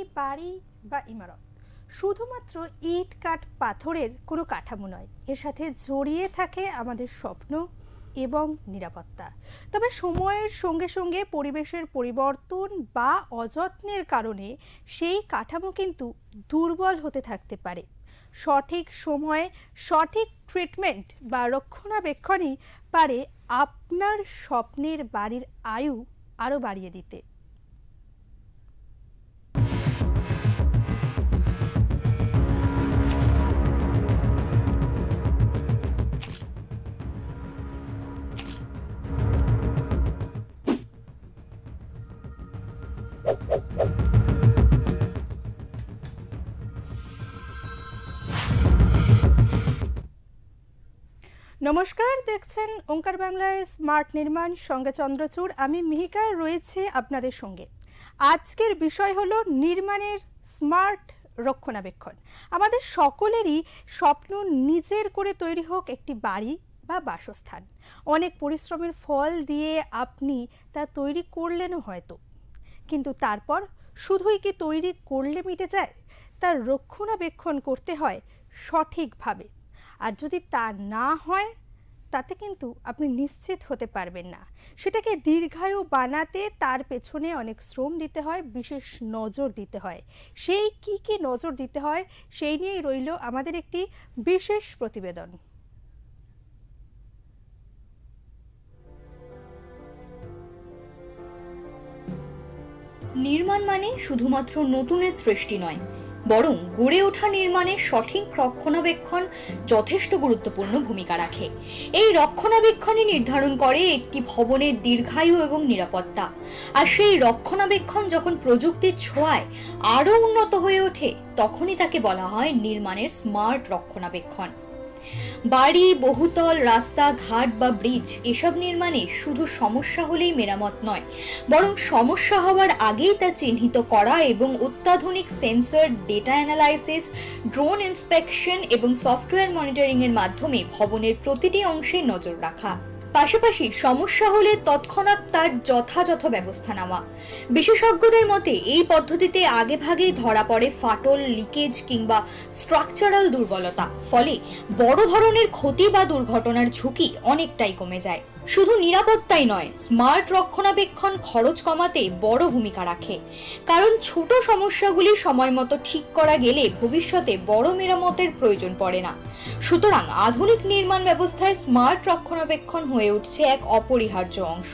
একটি বাড়ি বা ইমারত শুধুমাত্র ইট কাঠ পাথরের কোনো কাঠামো নয়, এর সাথে জড়িয়ে থাকে আমাদের স্বপ্ন এবং নিরাপত্তা। তবে সময়ের সঙ্গে সঙ্গে পরিবেশের পরিবর্তন বা অযত্নের কারণে সেই কাঠামো কিন্তু দুর্বল হতে থাকতে পারে। সঠিক সময়ে সঠিক ট্রিটমেন্ট বা রক্ষণাবেক্ষণই পারে আপনার স্বপ্নের বাড়ির আয়ু আরও বাড়িয়ে দিতে। নমস্কার, দেখছেন ওঙ্কার বাংলায় স্মার্ট নির্মাণ, সঙ্গে চন্দ্রচূড়। আমি মিহিকা রয়েছে আপনাদের সঙ্গে। আজকের বিষয় হলো নির্মাণের স্মার্ট রক্ষণাবেক্ষণ। আমাদের সকলেরই স্বপ্ন নিজের করে তৈরি হোক একটি বাড়ি বা বাসস্থান। অনেক পরিশ্রমের ফল দিয়ে আপনি তা তৈরি করলেনও হয়তো, কিন্তু তারপর শুধুই কি তৈরি করলে মিটে যায়? তার রক্ষণাবেক্ষণ করতে হয় সঠিকভাবে। আর যদি তা না হয়, তাতে কিন্তু আপনি নিশ্চিত হতে পারবেন না। সেটাকে দীর্ঘায়ু বানাতে তার পেছনে অনেক শ্রম দিতে হয়, বিশেষ নজর দিতে হয়। সেই কি নজর দিতে হয় সেই নিয়েই রইল আমাদের একটি বিশেষ প্রতিবেদন। নির্মাণ মানে শুধুমাত্র নতুনের সৃষ্টি নয়, বরং গড়ে ওঠা নির্মাণে সঠিক রক্ষণাবেক্ষণ যথেষ্ট গুরুত্বপূর্ণ ভূমিকা রাখে। এই রক্ষণাবেক্ষণই নির্ধারণ করে একটি ভবনের দীর্ঘায়ু এবং নিরাপত্তা। আর সেই রক্ষণাবেক্ষণ যখন প্রযুক্তির ছোঁয়ায় আরও উন্নত হয়ে ওঠে, তখনই তাকে বলা হয় নির্মাণের স্মার্ট রক্ষণাবেক্ষণ। বাড়ি, বহুতল, রাস্তা, ঘাট বা ব্রিজ এসব নির্মাণে শুধু সমস্যা হলেই মেরামত নয়, বরং সমস্যা হওয়ার আগেই তা চিহ্নিত করা এবং অত্যাধুনিক sensor, data analysis, drone inspection এবং সফটওয়্যার মনিটরিং এর মাধ্যমে ভবনের প্রতিটি অংশে নজর রাখা। পাশাপাশি সমস্যা হলে তৎক্ষণাৎ তার যথাযথ ব্যবস্থা নেওয়া। বিশেষজ্ঞদের মতে এই পদ্ধতিতে আগেভাগেই ধরা পড়ে ফাটল, লিকেজ কিংবা স্ট্রাকচারাল দুর্বলতা। ফলে বড় ধরনের ক্ষতি বা দুর্ঘটনার ঝুঁকি অনেকটাই কমে যায়। শুধু নিরাপত্তাই নয়, স্মার্ট রক্ষণাবেক্ষণ খরচ কমাতে বড় ভূমিকা রাখে। কারণ ছোট সমস্যাগুলি সময় মতো ঠিক করা গেলে ভবিষ্যতে বড় মেরামতের প্রয়োজন পড়ে না। সুতরাং আধুনিক নির্মাণ ব্যবস্থায় স্মার্ট রক্ষণাবেক্ষণ হয়ে উঠছে এক অপরিহার্য অংশ,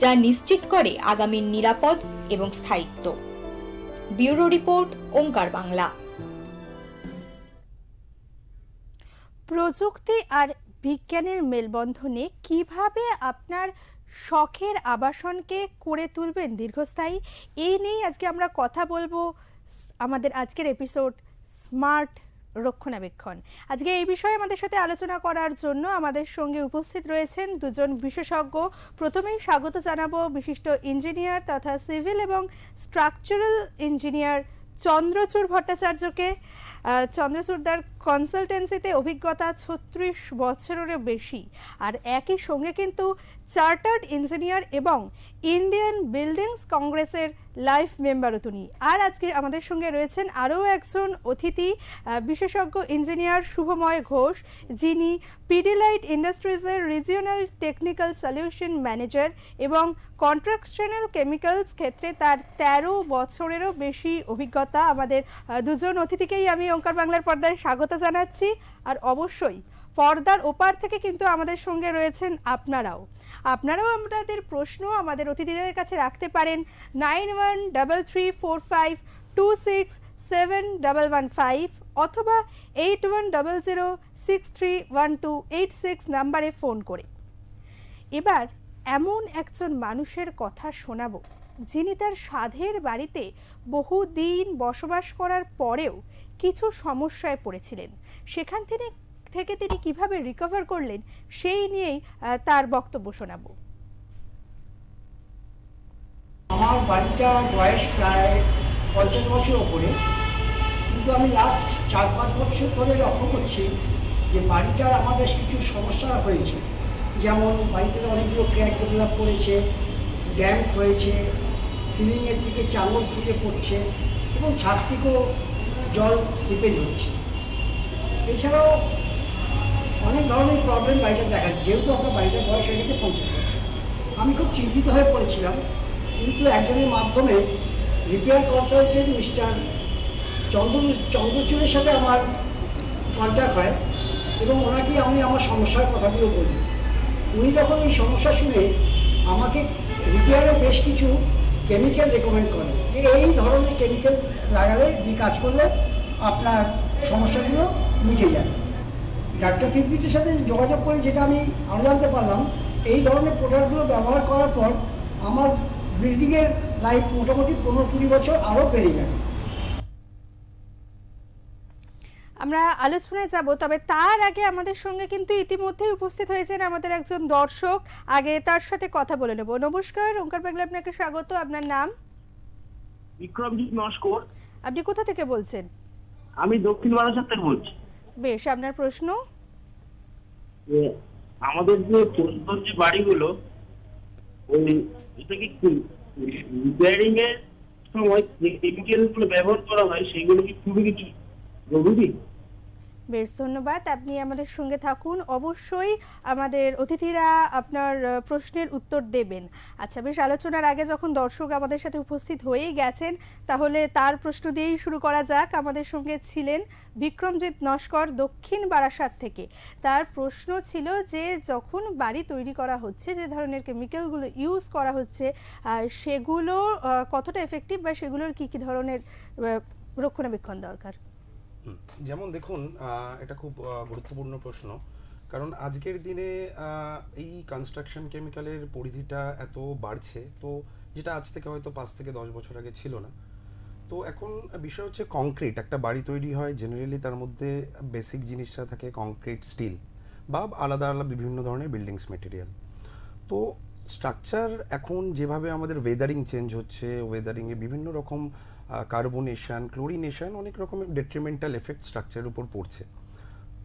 যা নিশ্চিত করে আগামীর নিরাপদ এবং স্থায়িত্ব। ব্যুরো রিপোর্ট, ওঙ্কার বাংলা। প্রযুক্তি আর বিজ্ঞানের মেলবন্ধনে কিভাবে আপনার শখের আবাসনকে করে তুলবেন দীর্ঘস্থায়ী, এই নিয়েই আজকে আমরা কথা বলবো। আমাদের আজকের এপিসোড স্মার্ট রক্ষণাবেক্ষণ। আজকে এই বিষয়ে আমাদের সাথে আলোচনা করার জন্য আমাদের সঙ্গে উপস্থিত রয়েছেন দুজন বিশেষজ্ঞ। প্রথমেই স্বাগত জানাবো বিশিষ্ট ইঞ্জিনিয়ার তথা সিভিল এবং স্ট্রাকচারাল ইঞ্জিনিয়ার চন্দ্রচূড় ভট্টাচার্যকে। চন্দ্রচূড়দার কনসালটেন্সিতে অভিজ্ঞতা 36 বছরেরও বেশি, আর একই সঙ্গে কিন্তু চার্টার্ড ইঞ্জিনিয়ার এবং ইন্ডিয়ান বিল্ডিংস কংগ্রেসের লাইফ মেম্বারও তিনি। আর আজকে আমাদের সঙ্গে রয়েছেন আরও একজন অতিথি, বিশেষজ্ঞ ইঞ্জিনিয়ার শুভময় ঘোষ, যিনি পিডিলাইট ইন্ডাস্ট্রিজের রিজিওনাল টেকনিক্যাল সলিউশন ম্যানেজার এবং কন্ট্রাকশনাল কেমিক্যালস ক্ষেত্রে তার 13 বছরেরও বেশি অভিজ্ঞতা। আমাদের দুজন অতিথিকেই আমি ওঙ্কার বাংলার পর্দায় স্বাগত জানাচ্ছি। আর অবশ্যই পর্দার ওপার থেকে কিন্তু আমাদের সঙ্গে রয়েছেন আপনারাও আমাদের প্রশ্ন আমাদের অতিথিদের কাছে রাখতে পারেন 913345267115 অথবা 8100631286 নাম্বারে ফোন করে। এবার এমন একজন মানুষের কথা শোনাবো, যিনি তার সাধের বাড়িতে বহুদিন বসবাস করার পরেও কিছু সমস্যায় পড়েছিলেন। সেখান থেকে তিনি কিভাবে রিকভার করলেন সেই নিয়েই তার বক্তব্য শোনাবো। আমার বাড়িটা বয়স প্রায় 50 বছর ওপরে, কিন্তু আমি লাস্ট 4-5 বছর ধরে লক্ষ্য করছি যে বাড়িটার আমার বেশ কিছু সমস্যা হয়েছে। যেমন বাড়িতে অনেকগুলো ক্র্যাক ডেভেলপ করেছে, ড্যাম্প হয়েছে, সিলিংয়ের দিকে চাঙড় ফুটে পড়ছে এবং ছাদ থেকেও জল সিপেজ হচ্ছে। এছাড়াও অনেক ধরনের প্রবলেম বাড়িটা দেখা যাচ্ছে, যেহেতু আপনার বাড়িটার বয়স হয়ে গেছে 50 বছর। আমি খুব চিন্তিত হয়ে পড়েছিলাম, কিন্তু একজনের মাধ্যমে রিপেয়ার কনসালটেন্ট মিস্টার চন্দ্রচূড়ের সাথে আমার কন্ট্যাক্ট হয় এবং ওনাকে আমি আমার সমস্যার কথাগুলো বলি। উনি তখন এই সমস্যা শুনে আমাকে রিপেয়ারের বেশ কিছু কেমিক্যাল রেকমেন্ড করেন, যে এই ধরনের কেমিক্যাল লাগালে দিয়ে কাজ করলে আপনার সমস্যাগুলো মিটে যাবে। ডাক্তার ফিজিক্সের সাথে যোগাযোগ করে যেটা আমি আরও জানতে পারলাম, এই ধরনের প্রোডাক্টগুলো ব্যবহার করার পর আমার বিল্ডিংয়ের লাইফ মোটামুটি 15-20 বছর আরও বেড়ে যাবে। আমরা আলোচনায় যাব, তবে তার আগে আমাদের সঙ্গে কিন্তু ইতিমধ্যেই উপস্থিত হয়েছেন আমাদের একজন দর্শক। আগে তার সাথে কথা বলে নেব। নমস্কার, ওঙ্কার বাংলা আপনাকে স্বাগত। আপনার নাম? বিক্রমজিৎ নস্কর। আপনি কোথা থেকে বলছেন? আমি দক্ষিণ বারাসাত থেকে বলছি। বেশ, আপনার প্রশ্ন? যে আমাদের যে পরিবার যে বাড়িগুলো, ওই এটা কি রিপেয়ারিং এর সময় যে কেমিক্যাল গুলো ব্যবহার করা হয় সেগুলো কি খুবই কিছু জরুরি? বেশ, ধন্যবাদ। আপনি আমাদের সঙ্গে থাকুন, অবশ্যই আমাদের অতিথিরা আপনার প্রশ্নের উত্তর দেবেন। আচ্ছা, বেশ, আলোচনার আগে যখন দর্শক আমাদের সাথে উপস্থিত হয়েই গেছেন, তাহলে তার প্রশ্ন দিয়েই শুরু করা যাক। আমাদের সঙ্গে ছিলেন বিক্রমজিৎ নস্কর দক্ষিণ বারাসাত থেকে। তার প্রশ্ন ছিল যে যখন বাড়ি তৈরি করা হচ্ছে, যে ধরনের কেমিক্যালগুলো ইউজ করা হচ্ছে সেগুলো কতটা এফেক্টিভ, বা সেগুলোর কী কী ধরনের রক্ষণাবেক্ষণ দরকার? যেমন দেখুন, এটা খুব গুরুত্বপূর্ণ প্রশ্ন, কারণ আজকের দিনে এই কনস্ট্রাকশন কেমিক্যালের পরিধিটা এত বাড়ছে, তো যেটা আজ থেকে হয়তো 5 থেকে 10 বছর আগে ছিল না। তো এখন বিষয় হচ্ছে কংক্রিট, একটা বাড়ি তৈরি হয় জেনারেলি তার মধ্যে বেসিক জিনিসটা থাকে কংক্রিট, স্টিল বা আলাদা আলাদা বিভিন্ন ধরনের বিল্ডিংস মেটেরিয়াল। তো স্ট্রাকচার এখন যেভাবে আমাদের ওয়েদারিং চেঞ্জ হচ্ছে, ওয়েদারিংয়ে বিভিন্ন রকম কার্বনেশন, ক্লোরিনেশন, অনেক রকমের ডেট্রিমেন্টাল এফেক্ট স্ট্রাকচারের উপর পড়ছে।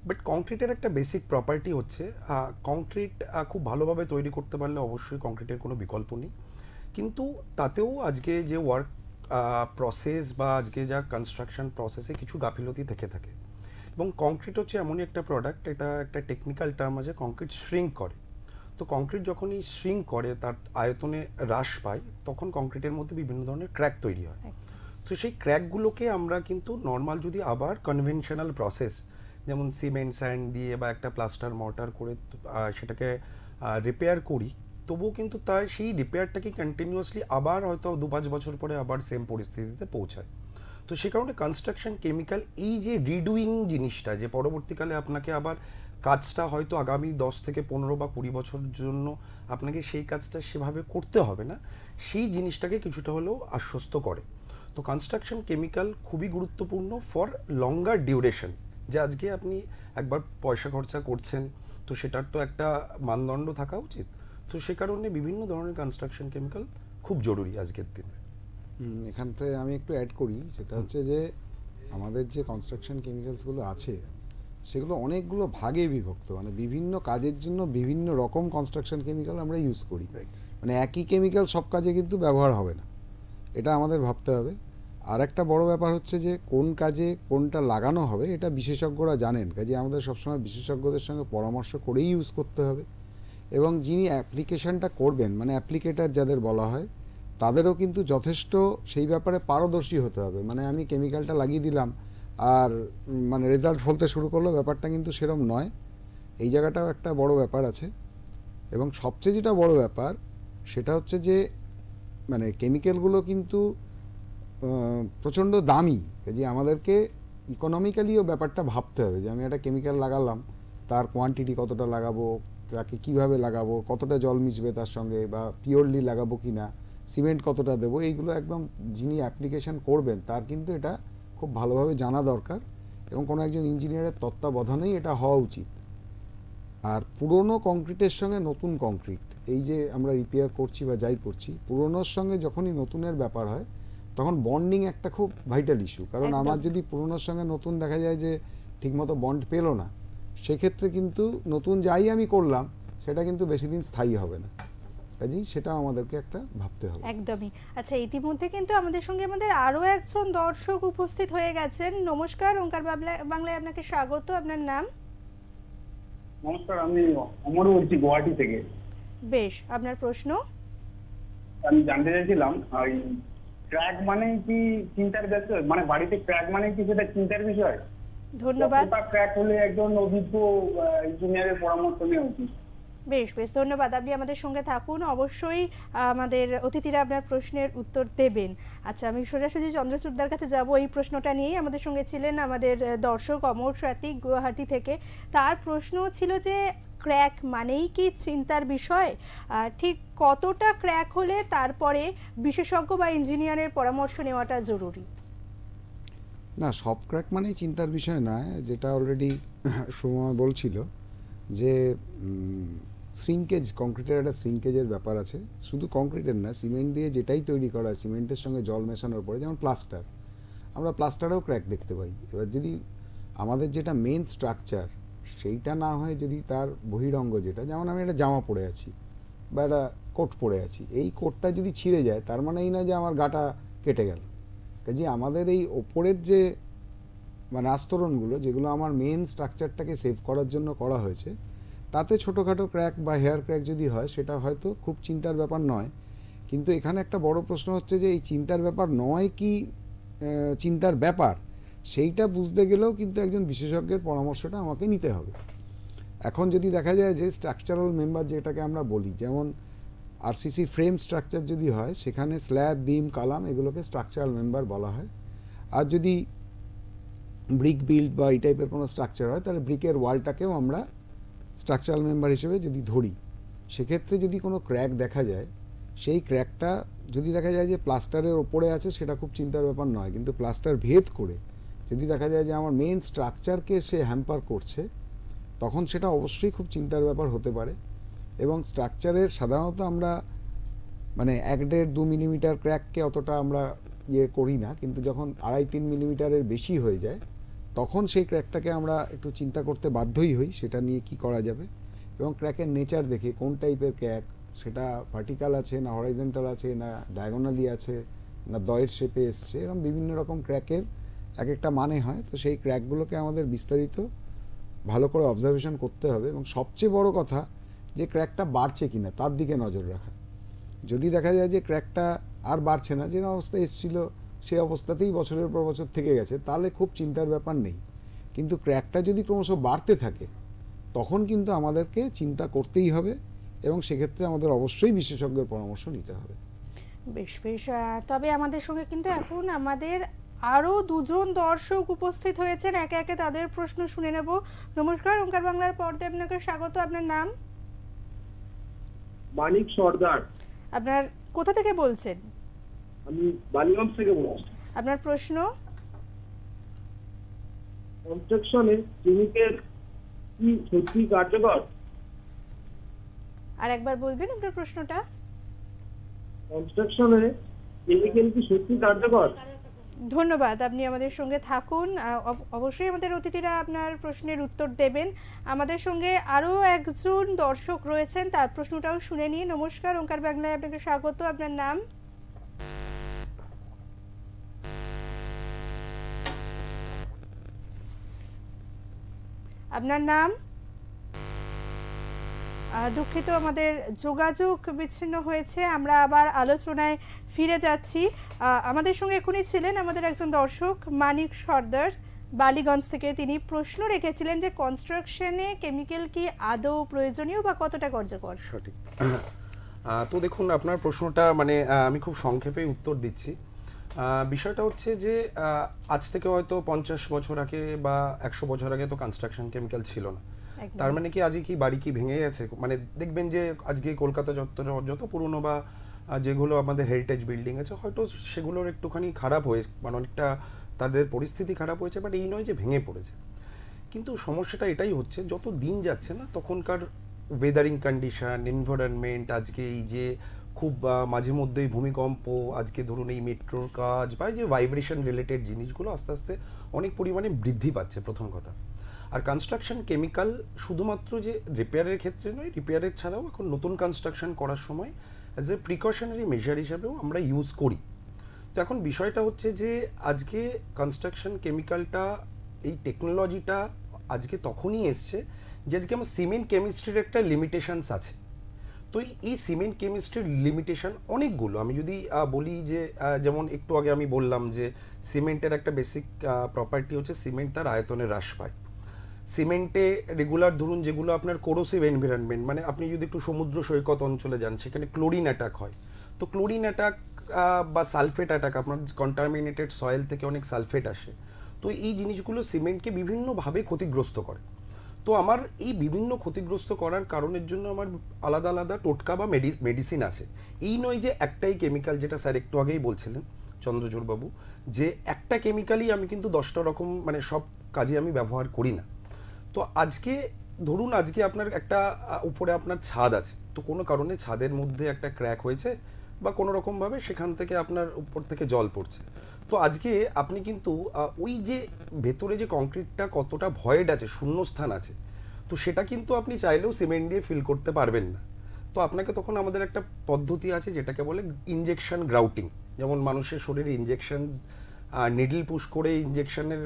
বাট কংক্রিটের একটা বেসিক প্রপার্টি হচ্ছে কংক্রিট খুব ভালোভাবে তৈরি করতে পারলে অবশ্যই কংক্রিটের কোনো বিকল্প নেই, কিন্তু তাতেও আজকে যে ওয়ার্ক প্রসেস বা আজকে যা কনস্ট্রাকশন প্রসেসে কিছু গাফিলতি থেকে থাকে। এবং কংক্রিট হচ্ছে এমনই একটা প্রোডাক্ট, এটা একটা টেকনিক্যাল টার্ম আছে, কংক্রিট শ্রিঙ্ক করে। তো কংক্রিট যখনই শ্রিঙ্ক করে, তার আয়তনে হ্রাস পায়, তখন কংক্রিটের মধ্যে বিভিন্ন ধরনের ক্র্যাক তৈরি হয়। তো সেই ক্র্যাকগুলোকে আমরা কিন্তু নর্মাল যদি আবার কনভেনশনাল প্রসেস, যেমন সিমেন্ট স্যান্ড দিয়ে বা একটা প্লাস্টার মর্টার করে সেটাকে রিপেয়ার করি, তবুও কিন্তু তার সেই রিপেয়ারটাকে কন্টিনিউয়াসলি আবার হয়তো 2-5 বছর পরে আবার সেম পরিস্থিতিতে পৌঁছায়। তো সে কারণে কনস্ট্রাকশন কেমিক্যাল এই যে রিডুইং জিনিসটা, যে পরবর্তীকালে আপনাকে আবার কাজটা হয়তো আগামী 10 থেকে 15 বা 20 বছরের জন্য আপনাকে সেই কাজটা সেভাবে করতে হবে না, সেই জিনিসটাকে কিছুটা হলেও আশ্বস্ত করে। তো কনস্ট্রাকশন কেমিক্যাল খুবই গুরুত্বপূর্ণ ফর লঙ্গার ডিউরেশন, যে আজকে আপনি একবার পয়সা খরচা করছেন, তো সেটার তো একটা মানদণ্ড থাকা উচিত। তো সে কারণে বিভিন্ন ধরনের কনস্ট্রাকশন কেমিক্যাল খুব জরুরি আজকের দিনে। এখানটায় আমি একটু অ্যাড করি, সেটা হচ্ছে যে আমাদের যে কনস্ট্রাকশন কেমিক্যালসগুলো আছে সেগুলো অনেকগুলো ভাগে বিভক্ত, মানে বিভিন্ন কাজের জন্য বিভিন্ন রকম কনস্ট্রাকশন কেমিক্যাল আমরা ইউজ করি। মানে একই কেমিক্যাল সব কাজে কিন্তু ব্যবহার হবে না, এটা আমাদের ভাবতে হবে। আর একটা বড় ব্যাপার হচ্ছে যে কোন কাজে কোনটা লাগানো হবে এটা বিশেষজ্ঞরা জানেন, কাজে আমাদের সবসময় বিশেষজ্ঞদের সঙ্গে পরামর্শ করেই ইউজ করতে হবে। এবং যিনি অ্যাপ্লিকেশনটা করবেন, মানে অ্যাপ্লিকেটার যাদের বলা হয়, তাদেরও কিন্তু যথেষ্ট সেই ব্যাপারে পারদর্শী হতে হবে। মানে আমি কেমিক্যালটা লাগিয়ে দিলাম আর মানে রেজাল্ট ফলতে শুরু করলো, ব্যাপারটা কিন্তু সেরম নয়। এই জায়গাটাও একটা বড় ব্যাপার আছে। এবং সবচেয়ে যেটা বড় ব্যাপার সেটা হচ্ছে যে মানে কেমিক্যালগুলো কিন্তু প্রচণ্ড দামি, যে আমাদেরকে ইকোনমিক্যালিও ব্যাপারটা ভাবতে হবে যে আমি একটা কেমিক্যাল লাগালাম, তার কোয়ান্টিটি কতটা লাগাবো, তাকে কিভাবে লাগাবো, কতটা জল মিশবে তার সঙ্গে, বা পিওরলি লাগাবো কি না, সিমেন্ট কতটা দেবো, এইগুলো একদম যিনি অ্যাপ্লিকেশন করবেন তার কিন্তু এটা খুব ভালোভাবে জানা দরকার, এবং কোনো একজন ইঞ্জিনিয়ারের তত্ত্বাবধানেই এটা হওয়া উচিত। আর পুরনো কংক্রিটের সঙ্গে নতুন কংক্রিট, এই যে আমরা রিপেয়ার করছি বা যাই করছি, পুরনোর সঙ্গে যখনই নতুনের ব্যাপার হয় তখন বন্ডিং একটা খুব ভাইটাল ইস্যু। কারণ আমার যদি পুরনোর সঙ্গে নতুন দেখা যায় যে ঠিকমতো বন্ড পেলো না, সেক্ষেত্রে কিন্তু নতুন যাই আমি করলাম সেটা কিন্তু বেশি দিন স্থায়ী হবে না। কাজেই সেটাও আমাদেরকে একটা ভাবতে হবে। একদমই। আচ্ছা, ইতিমধ্যে কিন্তু আমাদের সঙ্গে আমাদের আরও একজন দর্শক উপস্থিত হয়ে গেছেন। নমস্কার, ওঙ্কার বাংলায় আপনাকে স্বাগত। আপনার নাম? নমস্কার, আমি অমর বলছি গুয়াহাটি থেকে। বেশ, আপনার প্রশ্ন? আমি জানতে চাইছিলাম ওই ক্র্যাক মানে কি চিন্তার বিষয়, মানে বাড়িতে ক্র্যাক মানে কি সেটা চিন্তার বিষয়? ধন্যবাদ। ক্র্যাক হলে একজন অভিজ্ঞ ইঞ্জিনিয়ারের পরামর্শ নেওয়া উচিত। বেশ বেশ, ধন্যবাদ। আপনি আমাদের সঙ্গে থাকুন, অবশ্যই আমাদের অতিথিরা আপনার প্রশ্নের উত্তর দেবেন। আচ্ছা, আমি সোজাসুজি চন্দ্রচূড়দার কাছে যাব। এই প্রশ্নটা নিয়েই আমাদের সঙ্গে ছিলেন আমাদের দর্শক অমর সাতিক গুয়াহাটি থেকে। তার প্রশ্ন ছিল যে ক্র্যাক মানেই কি চিন্তার বিষয়? ঠিক কতটা ক্র্যাক হলে তারপরে বিশেষজ্ঞ বা ইঞ্জিনিয়ারের পরামর্শ নেওয়াটা জরুরি? না, সব ক্র্যাক মানেই চিন্তার বিষয় নয়, যেটা অলরেডি সময় বলছিল যে শ্রিঙ্কেজ, কংক্রিটের একটা শ্রিঙ্কেজের ব্যাপার আছে। শুধু কংক্রিটের না, সিমেন্ট দিয়ে যেটাই তৈরি করা হয়, সিমেন্টের সঙ্গে জল মেশানোর পরে, যেমন প্লাস্টার, আমরা প্লাস্টারেও ক্র্যাক দেখতে পাই। এবার যদি আমাদের যেটা মেন স্ট্রাকচার সেইটা না হয়, যদি তার বহিরঙ্গ যেটা, যেমন আমি একটা জামা পরে আছি বা একটা কোট পরে আছি, এই কোটটা যদি ছিঁড়ে যায় তার মানে এই না যে আমার গাটা কেটে গেল। কাজে আমাদের এই ওপরের যে মানে আস্তরণগুলো, যেগুলো আমার মেন স্ট্রাকচারটাকে সেভ করার জন্য করা হয়েছে, তাতে ছোটোখাটো ক্র্যাক বা হেয়ার ক্র্যাক যদি হয় সেটা হয়তো খুব চিন্তার ব্যাপার নয়। কিন্তু এখানে একটা বড় প্রশ্ন হচ্ছে যে এই চিন্তার ব্যাপার নয় কি চিন্তার ব্যাপার, সেইটা বুঝতে গেলেও কিন্তু একজন বিশেষজ্ঞের পরামর্শটা আমাকে নিতে হবে। এখন যদি দেখা যায় যে স্ট্রাকচারাল মেম্বার যেটাকে আমরা বলি, যেমন আরসিসি ফ্রেম স্ট্রাকচার যদি হয়, সেখানে স্ল্যাব, বিম, কালাম এগুলোকে স্ট্রাকচারাল মেম্বার বলা হয়। আর যদি ব্রিক বিল্ড বা এই টাইপের কোনো স্ট্রাকচার হয়, তাহলে ব্রিকের ওয়ালটাকেও আমরা স্ট্রাকচারাল মেম্বার হিসেবে যদি ধরি, সেক্ষেত্রে যদি কোনো ক্র্যাক দেখা যায়, সেই ক্র্যাকটা যদি দেখা যায় যে প্লাস্টারের ওপরে আছে, সেটা খুব চিন্তার ব্যাপার নয়। কিন্তু প্লাস্টার ভেদ করে যদি দেখা যায় যে আমার মেন স্ট্রাকচারকে সে হ্যাম্পার করছে, তখন সেটা অবশ্যই খুব চিন্তার ব্যাপার হতে পারে। এবং স্ট্রাকচারের সাধারণত আমরা মানে 1-1.5-2 মিলিমিটার ক্র্যাককে অতটা আমরা করি না, কিন্তু যখন 2.5-3 মিলিমিটারের বেশি হয়ে যায়, তখন সেই ক্র্যাকটাকে আমরা একটু চিন্তা করতে বাধ্যই হই, সেটা নিয়ে কি করা যাবে। এবং ক্র্যাকের নেচার দেখে কোন টাইপের ক্র্যাক, সেটা ভার্টিক্যাল আছে না হরাইজন্টাল আছে না ডায়াগোনালি আছে না দয়ের শেপে এসছে, এরকম বিভিন্ন রকম ক্র্যাকের এক একটা মানে হয়। তো সেই ক্র্যাকগুলোকে আমাদের বিস্তারিত ভালো করে অবজারভেশন করতে হবে। এবং সবচেয়ে বড় কথা যে ক্র্যাকটা বাড়ছে কিনা তার দিকে নজর রাখা। যদি দেখা যায় যে ক্র্যাকটা আর বাড়ছে না, যে অবস্থায় এসেছিল সেই অবস্থাতেই বছরের পর বছর থেকে গেছে, তাহলে খুব চিন্তার ব্যাপার নেই। কিন্তু ক্র্যাকটা যদি ক্রমশ বাড়তে থাকে, তখন কিন্তু আমাদেরকে চিন্তা করতেই হবে এবং সেক্ষেত্রে আমাদের অবশ্যই বিশেষজ্ঞের পরামর্শ নিতে হবে। বেশ বেশ, তবে আমাদের সঙ্গে কিন্তু এখন আমাদের আরও দুজন দর্শক উপস্থিত হয়েছেন। একে একে তাদের প্রশ্ন শুনে নেব। নমস্কার, ওঙ্কার বাংলার পর্দায় আপনাকে স্বাগত। আপনার নাম? মানিক সর্দার। আপনার কোথা থেকে বলছেন? আমি বালিগঞ্জ থেকে বলছি। আপনার প্রশ্ন? কনস্ট্রাকশনে কেমিক্যাল কি সত্যি কার্যকর? আর একবার বলবেন আপনার প্রশ্নটা? কনস্ট্রাকশনে কেমিক্যাল কি সত্যি কার্যকর? ধন্যবাদ, আপনি আমাদের সঙ্গে থাকুন। অবশ্যই আমাদের অতিথিরা আপনার প্রশ্নের উত্তর দেবেন। আমাদের সঙ্গে আরও একজন দর্শক রয়েছেন, তার প্রশ্নটাও শুনে নিয়ে। নমস্কার, ওঙ্কার বাংলায় আপনাকে স্বাগত। আপনার নাম? আপনার নাম? দুঃখিত, আমাদের যোগাযোগ বিচ্ছিন্ন হয়েছে। আমরা আবার আলোচনায় ফিরে যাচ্ছি। আমাদের সঙ্গে এখনই ছিলেন আমাদের একজন দর্শক মানিক সর্দার বালিগঞ্জ থেকে। তিনি প্রশ্ন রেখেছিলেন যে কনস্ট্রাকশনে কেমিক্যাল কি আদৌ প্রয়োজনীয় বা কতটা কার্যকর? সঠিক। তো দেখুন, আপনার প্রশ্নটা মানে আমি খুব সংক্ষেপে উত্তর দিচ্ছি। বিষয়টা হচ্ছে যে আজ থেকে হয়তো 50 বছর আগে বা 100 বছর আগে তো কনস্ট্রাকশন কেমিক্যাল ছিল না। তার মানে কি আজকে কি বাড়ি কি ভেঙে গেছে? মানে দেখবেন যে আজকে কলকাতা যত পুরনো বা যেগুলো আমাদের হেরিটেজ বিল্ডিং আছে, হয়তো সেগুলোর একটুখানি খারাপ হয়েছে, মানে অনেকটা তাদের পরিস্থিতি খারাপ হয়েছে, বাট এই নয় যে ভেঙে পড়েছে। কিন্তু সমস্যাটা এটাই হচ্ছে, যত দিন যাচ্ছে না তখনকার ওয়েদারিং কন্ডিশন, এনভায়রনমেন্ট, আজকে এই যে খুব মাঝে মধ্যেই ভূমিকম্প, আজকে ধরুন এই মেট্রোর কাজ বা এই যে ভাইব্রেশন রিলেটেড জিনিসগুলো আস্তে আস্তে অনেক পরিমাণে বৃদ্ধি পাচ্ছে, প্রথম কথা। আর কনস্ট্রাকশন কেমিক্যাল শুধুমাত্র যে রিপেয়ারের ক্ষেত্রে নয়, রিপেয়ারের ছাড়াও এখন নতুন কনস্ট্রাকশন করার সময় অ্যাজ এ প্রিকশনারি মেজার হিসাবেও আমরা ইউজ করি। তো এখন বিষয়টা হচ্ছে যে আজকে কনস্ট্রাকশন কেমিক্যালটা, এই টেকনোলজিটা আজকে তখনই এসছে যে আজকে আমার সিমেন্ট কেমিস্ট্রির একটা লিমিটেশনস আছে। তো এই সিমেন্ট কেমিস্ট্রির লিমিটেশন অনেকগুলো। আমি যদি বলি যে যেমন একটু আগে আমি বললাম যে সিমেন্টের একটা বেসিক প্রপার্টি হচ্ছে সিমেন্ট তার আয়তনে হ্রাস পায়। সিমেন্টে রেগুলার ধরুন যেগুলো আপনার কোরোসিভ এনভায়রনমেন্ট, মানে আপনি যদি একটু সমুদ্র সৈকত অঞ্চলে যান সেখানে ক্লোরিন অ্যাটাক হয়। তো ক্লোরিন অ্যাটাক বা সালফেট অ্যাটাক, আপনার কন্টামিনেটেড সয়েল থেকে অনেক সালফেট আসে। তো এই জিনিসগুলো সিমেন্টকে বিভিন্নভাবে ক্ষতিগ্রস্ত করে। তো আমার এই বিভিন্ন ক্ষতিগ্রস্ত করার কারণের জন্য আমার আলাদা আলাদা টোটকা বা মেডিসিন আছে। এই নয় যে একটাই কেমিক্যাল, যেটা স্যার একটু আগেই বলছিলেন চন্দ্রচূড় বাবু, যে একটা কেমিক্যালই আমি কিন্তু 10টা রকম মানে সব কাজে আমি ব্যবহার করি না। তো আজকে ধরুন আজকে আপনার একটা উপরে আপনার ছাদ আছে, তো কোনো কারণে ছাদের মধ্যে একটা ক্র্যাক হয়েছে বা কোনো রকমভাবে সেখান থেকে আপনার উপর থেকে জল পড়ছে। তো আজকে আপনি কিন্তু ওই যে ভেতরে যে কংক্রিটটা কতটা ভয়েড আছে, শূন্যস্থান আছে, তো সেটা কিন্তু আপনি চাইলেও সিমেন্ট দিয়ে ফিল করতে পারবেন না। তো আপনাকে তখন আমাদের একটা পদ্ধতি আছে যেটাকে বলে ইনজেকশন গ্রাউটিং। যেমন মানুষের শরীরে ইনজেকশন নিডল পুশ করে ইনজেকশনের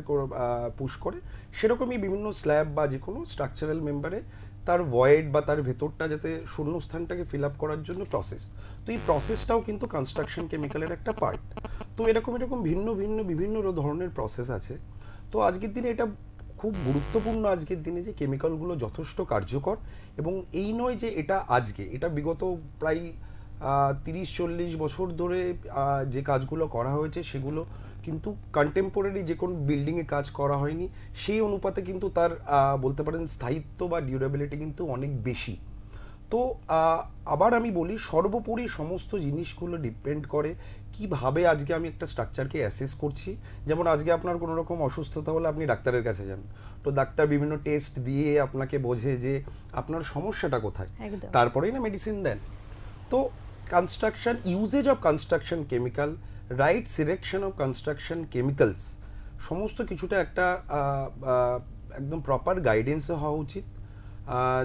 পুশ করে, সেরকমই বিভিন্ন স্ল্যাব বা যে কোনো স্ট্রাকচারাল মেম্বারে তার ভয়েড বা তার ভেতরটা যাতে শূন্যস্থানটাকে ফিল আপ করার জন্য প্রসেস। তো এই প্রসেসটাও কিন্তু কনস্ট্রাকশন কেমিক্যালের একটা পার্ট। তো এরকম বিভিন্ন ধরনের প্রসেস আছে। তো আজকের দিনে এটা খুব গুরুত্বপূর্ণ আজকের দিনে যে কেমিক্যালগুলো যথেষ্ট কার্যকর, এবং এই নয় যে এটা আজকে, এটা বিগত প্রায় 30-40 বছর ধরে যে কাজগুলো করা হয়েছে সেগুলো কিন্তু কন্টেম্পোরারি যে কোনো বিল্ডিংয়ে কাজ করা হয়নি, সেই অনুপাতে কিন্তু তার বলতে পারেন স্থায়িত্ব বা ডিউরেবিলিটি কিন্তু অনেক বেশি। তো আবার আমি বলি, সর্বোপরি সমস্ত জিনিসগুলো ডিপেন্ড করে কিভাবে আজকে আমি একটা স্ট্রাকচারকে অ্যাসেস করছি। যেমন আজকে আপনার কোনো রকম অসুস্থতা হলে আপনি ডাক্তারের কাছে যান, তো ডাক্তার বিভিন্ন টেস্ট দিয়ে আপনাকে বোঝে যে আপনার সমস্যাটা কোথায়, একদম। তারপরেই না মেডিসিন দেন। তো construction, uses of construction chemical, right selection of construction chemicals, সমস্ত কিছুটা একটা একদম প্রপার গাইডেন্সে হওয়া উচিত।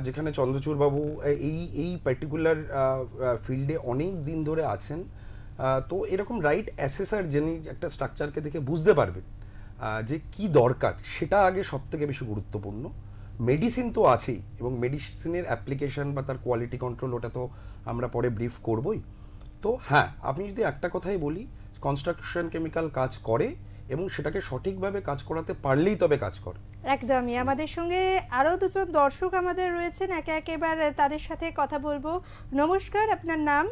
যেখানে চন্দ্রচূড় বাবু এই পার্টিকুলার ফিল্ডে অনেক দিন ধরে আছেন, তো এরকম রাইট অ্যাসেসার যিনি একটা স্ট্রাকচারকে দেখে বুঝতে পারবেন যে কি দরকার, সেটা আগে সব থেকে বেশি গুরুত্বপূর্ণ। মেডিসিন তো আছেই, এবং মেডিসিনের অ্যাপ্লিকেশন বা তার কোয়ালিটি কন্ট্রোল ওটা তো আমরা পরে ব্রিফ করবই। তো হ্যাঁ, আপনি যদি একটা কথাই বলি, কনস্ট্রাকশন কেমিক্যাল কাজ করে এবং সেটাকে সঠিকভাবে কাজ করাতে পারলেই তবে কাজ করে। একদমই। আমাদের সঙ্গে আরও দুজন দর্শক আমাদের রয়েছেন, একে একে এবার তাদের সাথে কথা বলবো। নমস্কার, আপনার নাম?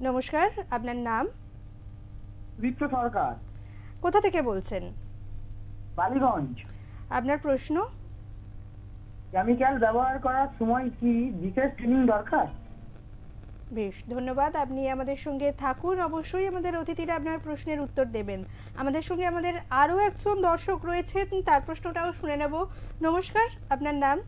নমস্কার, আপনার নাম? দীপ্ত সরকার, কোথা থেকে বলছেন? বালিগঞ্জ। আপনার প্রশ্ন? কেমিক্যাল ব্যবহার করার সময় কি বিশেষ ট্রেনিং দরকার? বেশ, ধন্যবাদ। আপনি আমাদের সঙ্গে থাকুন, অবশ্যই আমাদের অতিথিরা আপনার প্রশ্নের উত্তর দেবেন। আমাদের সঙ্গে আমাদের আরও একজন দর্শক রয়েছেন, তার প্রশ্নটাও শুনে নেব। নমস্কার, আপনার নাম?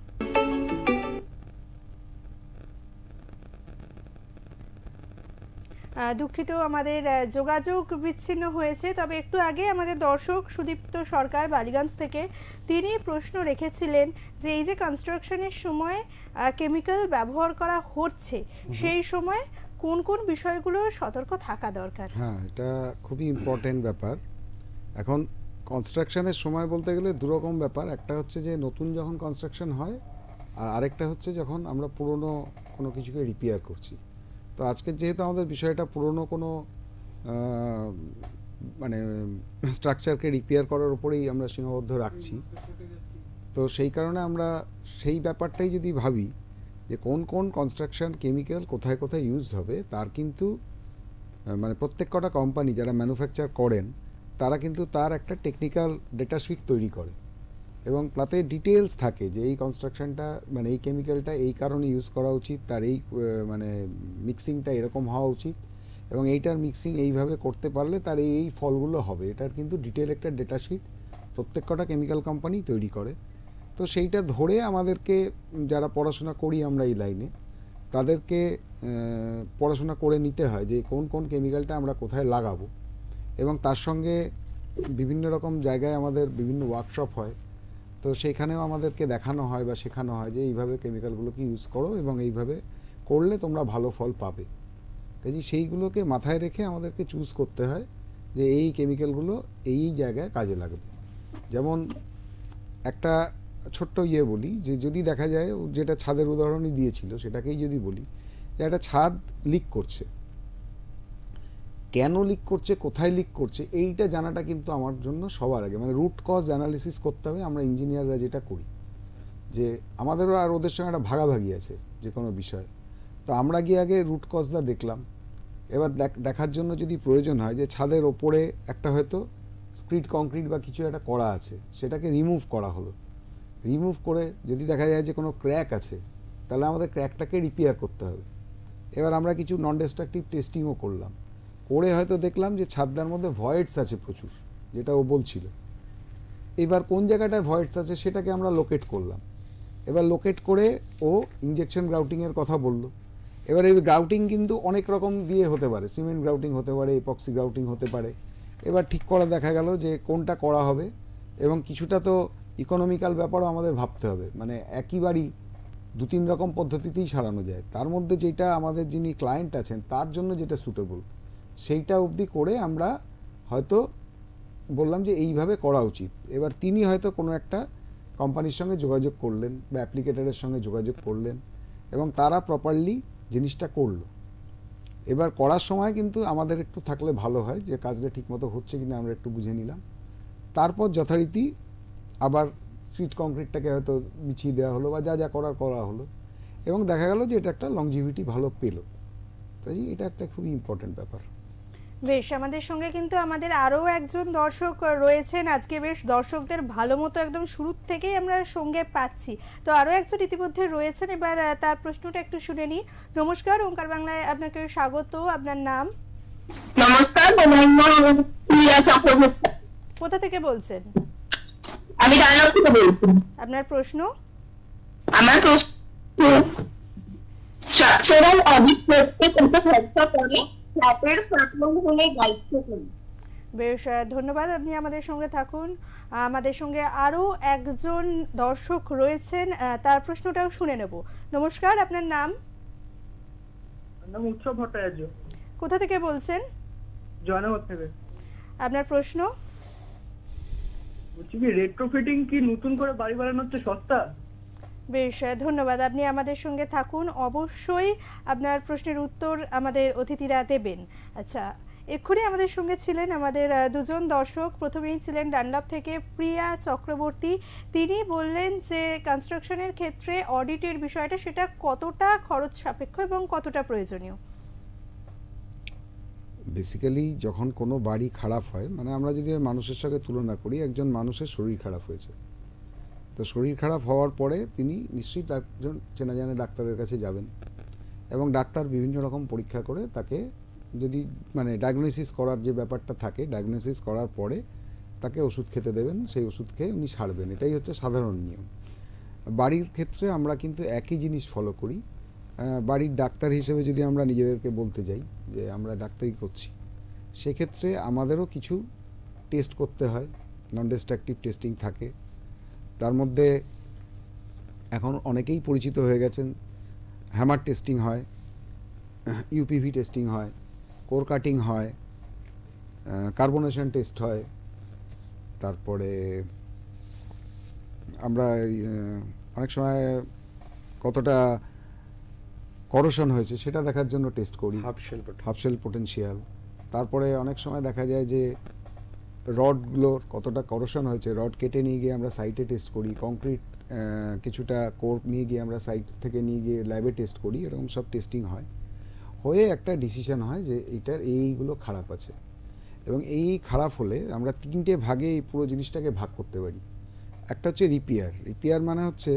দুঃখিত, আমাদের যোগাযোগ বিচ্ছিন্ন হয়েছে। তবে একটু আগে আমাদের দর্শক সুদীপ্ত সরকার বালিগঞ্জ থেকে, তিনি প্রশ্ন রেখেছিলেন যে এই যে কনস্ট্রাকশনের সময় কেমিক্যাল ব্যবহার করা হচ্ছে, সেই সময় কোন কোন বিষয়গুলো সতর্ক থাকা দরকার? হ্যাঁ, এটা খুবই ইম্পর্টেন্ট ব্যাপার। এখন কনস্ট্রাকশনের সময় বলতে গেলে দুরকম ব্যাপার। একটা হচ্ছে যে নতুন যখন কনস্ট্রাকশন হয়, আর আরেকটা হচ্ছে যখন আমরা পুরনো কোনো কিছুকে রিপেয়ার করছি। তো আজকে যেহেতু আমাদের বিষয়টা পুরনো কোনো মানে স্ট্রাকচারকে রিপেয়ার করার উপরেই আমরা সীমাবদ্ধ রাখছি, তো সেই কারণে আমরা সেই ব্যাপারটাই যদি ভাবি যে কোন কোন কনস্ট্রাকশন কেমিক্যাল কোথায় কোথায় ইউজ হবে, তার কিন্তু মানে প্রত্যেক কটা কোম্পানি যারা ম্যানুফ্যাকচার করেন তারা কিন্তু তার একটা টেকনিক্যাল ডেটা শিট তৈরি করে, এবং তাতে ডিটেলস থাকে যে এই কনস্ট্রাকশনটা মানে এই কেমিক্যালটা এই কারণে ইউজ করা উচিত, তার এই মানে মিক্সিংটা এরকম হওয়া উচিত, এবং এইটার মিক্সিং এইভাবে করতে পারলে তার এই ফলগুলো হবে। এটার কিন্তু ডিটেল একটা ডেটা শিট প্রত্যেক কটা কেমিক্যাল কোম্পানি তৈরি করে। তো সেইটা ধরে আমাদেরকে, যারা পড়াশোনা করি আমরা এই লাইনে, তাদেরকে পড়াশোনা করে নিতে হয় যে কোন কোন কেমিক্যালটা আমরা কোথায় লাগাবো। এবং তার সঙ্গে বিভিন্ন রকম জায়গায় আমাদের বিভিন্ন ওয়ার্কশপ হয়, তো সেইখানেও আমাদেরকে দেখানো হয় বা শেখানো হয় যে এইভাবে কেমিক্যালগুলোকে ইউজ করো এবং এইভাবে করলে তোমরা ভালো ফল পাবে। কাজে সেইগুলোকে মাথায় রেখে আমাদেরকে চুজ করতে হয় যে এই কেমিক্যালগুলো এই জায়গায় কাজে লাগবে। যেমন একটা ছোট্ট বলি যে যদি দেখা যায়, যেটা ছাদের উদাহরণই দিয়েছিল সেটাকেই যদি বলি, যে একটা ছাদ লিক করছে, কেন লিক করছে, কোথায় লিক করছে, এইটা জানাটা কিন্তু আমার জন্য সবার আগে, মানে রুট কজ অ্যানালিসিস করতে হবে। আমরা ইঞ্জিনিয়াররা যেটা করি, যে আমাদেরও আর ওদের সঙ্গে একটা ভাগাভাগি আছে যে কোনো বিষয়, তো আমরা গিয়ে আগে রুট কজটা দেখলাম। এবার দেখার জন্য যদি প্রয়োজন হয় যে ছাদের ওপরে একটা হয়তো স্ক্রিড কংক্রিট বা কিছু একটা করা আছে, সেটাকে রিমুভ করা হলো। রিমুভ করে যদি দেখা যায় যে কোনো ক্র্যাক আছে, তাহলে আমাদের ক্র্যাকটাকে রিপেয়ার করতে হবে। এবার আমরা কিছু নন ডিস্ট্রাকটিভ টেস্টিংও করলাম, করে হয়তো দেখলাম যে ছাদটার মধ্যে ভয়েডস আছে প্রচুর, যেটা ও বলছিল। এবার কোন জায়গাটায় ভয়েডস আছে সেটাকে আমরা লোকেট করলাম। এবার লোকেট করে ও ইনজেকশন গ্রাউটিংয়ের কথা বলল। এবার এই গ্রাউটিং কিন্তু অনেক রকম দিয়ে হতে পারে, সিমেন্ট গ্রাউটিং হতে পারে, এপক্সি গ্রাউটিং হতে পারে। এবার ঠিক করা দেখা গেল যে কোনটা করা হবে, এবং কিছুটা তো ইকোনমিক্যাল ব্যাপারও আমাদের ভাবতে হবে। মানে একই বাড়ি 2-3 রকম পদ্ধতিতেই সারানো যায়, তার মধ্যে যেটা আমাদের যিনি ক্লায়েন্ট আছেন তার জন্য যেটা সুটেবল সেইটা অবধি করে আমরা হয়তো বললাম যে এইভাবে করা উচিত। এবার তিনি হয়তো কোনো একটা কোম্পানির সঙ্গে যোগাযোগ করলেন বা অ্যাপ্লিকেটারের সঙ্গে যোগাযোগ করলেন, এবং তারা প্রপারলি জিনিসটা করলো। এবার করার সময় কিন্তু আমাদের একটু থাকলে ভালো হয় যে কাজটা ঠিকমতো হচ্ছে কিনা আমরা একটু বুঝে নিলাম। তারপর যথারীতি আবার স্ট্রিট কংক্রিটটাকে হয়তো বিছিয়ে দেওয়া হলো বা যা যা করা হলো, এবং দেখা গেল যে এটা একটা লংজিভিটি ভালো পেলো। তাই এটা একটা খুবই ইম্পর্টেন্ট ব্যাপার। বেশ, আমাদের সঙ্গে কিন্তু আমাদের আরও একজন দর্শক রয়েছেন আজকে। বেশ, দর্শকদের ভালো মতো একদম শুরু থেকেই আমরা সঙ্গে পাচ্ছি। তো আরও একজন ইতিমধ্যে রয়েছেন, এবার তার প্রশ্নটা একটু শুনে নিই। নমস্কার, ওঙ্কার বাংলায় আপনাকে স্বাগত। আপনার নাম? নমস্কার, কোথা থেকে বলছেন? আমি ডায়লগ থেকে বলছি। আপনার প্রশ্ন? আমার প্রশ্ন, স্ট্রাকচারাল অডিট করতে কত খরচা পড়ে, ফ্ল্যাটের ফ্ল্যাটলোন হলে দায়িত্ব করি। বেশ, ধন্যবাদ। আপনি আমাদের সঙ্গে থাকুন। আমাদের সঙ্গে আরও একজন দর্শক রয়েছেন, তার প্রশ্নটাও শুনে নেব। নমস্কার, আপনার নাম? নাম উৎসব ভট্টাচার্য, কোথা থেকে বলছেন? জয়নগর থেকে। আপনার প্রশ্ন? বলছি কি রেট্রোফিটিং কি নতুন করে বাড়ি বানানোর চেয়ে সস্তা? বেশ, ধন্যবাদ। আপনি আমাদের সঙ্গে থাকুন, অবশ্যই আপনার প্রশ্নের উত্তর আমাদের অতিথিরা দেবেন। আচ্ছা, এক্ষুনি আমাদের সঙ্গে ছিলেন আমাদের দুজন দর্শক। প্রথমেই ছিলেন ডানলপ থেকে প্রিয়া চক্রবর্তী। তিনি বললেন যে কনস্ট্রাকশনের ক্ষেত্রে অডিটের বিষয়টা সেটা কতটা খরচ সাপেক্ষ এবং কতটা প্রয়োজনীয়। বেসিক্যালি যখন কোনো বাড়ি খারাপ হয়, মানে আমরা যদি মানুষের সঙ্গে তুলনা করি, একজন মানুষের শরীর খারাপ হয়েছে, তো শরীর খারাপ হওয়ার পরে তিনি নিশ্চয়ই একজন চেনা জানা ডাক্তারের কাছে যাবেন, এবং ডাক্তার বিভিন্ন রকম পরীক্ষা করে তাকে যদি মানে ডায়াগনোসিস করার যে ব্যাপারটা থাকে, ডায়াগনোসিস করার পরে তাকে ওষুধ খেতে দেবেন, সেই ওষুধ খেয়ে উনি সারবেন। এটাই হচ্ছে সাধারণ নিয়ম। বাড়ির ক্ষেত্রে আমরা কিন্তু একই জিনিস ফলো করি। বাড়ির ডাক্তার হিসেবে যদি আমরা নিজেদেরকে বলতে যাই যে আমরা ডাক্তারি করছি, সেক্ষেত্রে আমাদেরও কিছু টেস্ট করতে হয়, নন ডিস্ট্রাকটিভ টেস্টিং থাকে। তার মধ্যে এখন অনেকেই পরিচিত হয়ে গেছেন, হ্যামার টেস্টিং হয়, ইউপিভি টেস্টিং হয়, কোর কাটিং হয়, কার্বনেশন টেস্ট হয়, তারপরে আমরা অনেক সময় কতটা করোশন হয়েছে সেটা দেখার জন্য টেস্ট করি, হাফশেল পোটেনশিয়াল। তারপরে অনেক সময় দেখা যায় যে রডগুলোর কতটা করোশন হয়েছে, রড কেটে নিয়ে গিয়ে আমরা সাইটে টেস্ট করি, কংক্রিট কিছুটা কোর নিয়ে গিয়ে আমরা সাইট থেকে নিয়ে গিয়ে ল্যাবে টেস্ট করি। এরকম সব টেস্টিং হয়, হয়ে একটা ডিসিশন হয় যে এইটার এইগুলো খারাপ আছে, এবং এই খারাপ হলে আমরা 3টে ভাগে এই পুরো জিনিসটাকে ভাগ করতে পারি। একটা হচ্ছে রিপেয়ার মানে হচ্ছে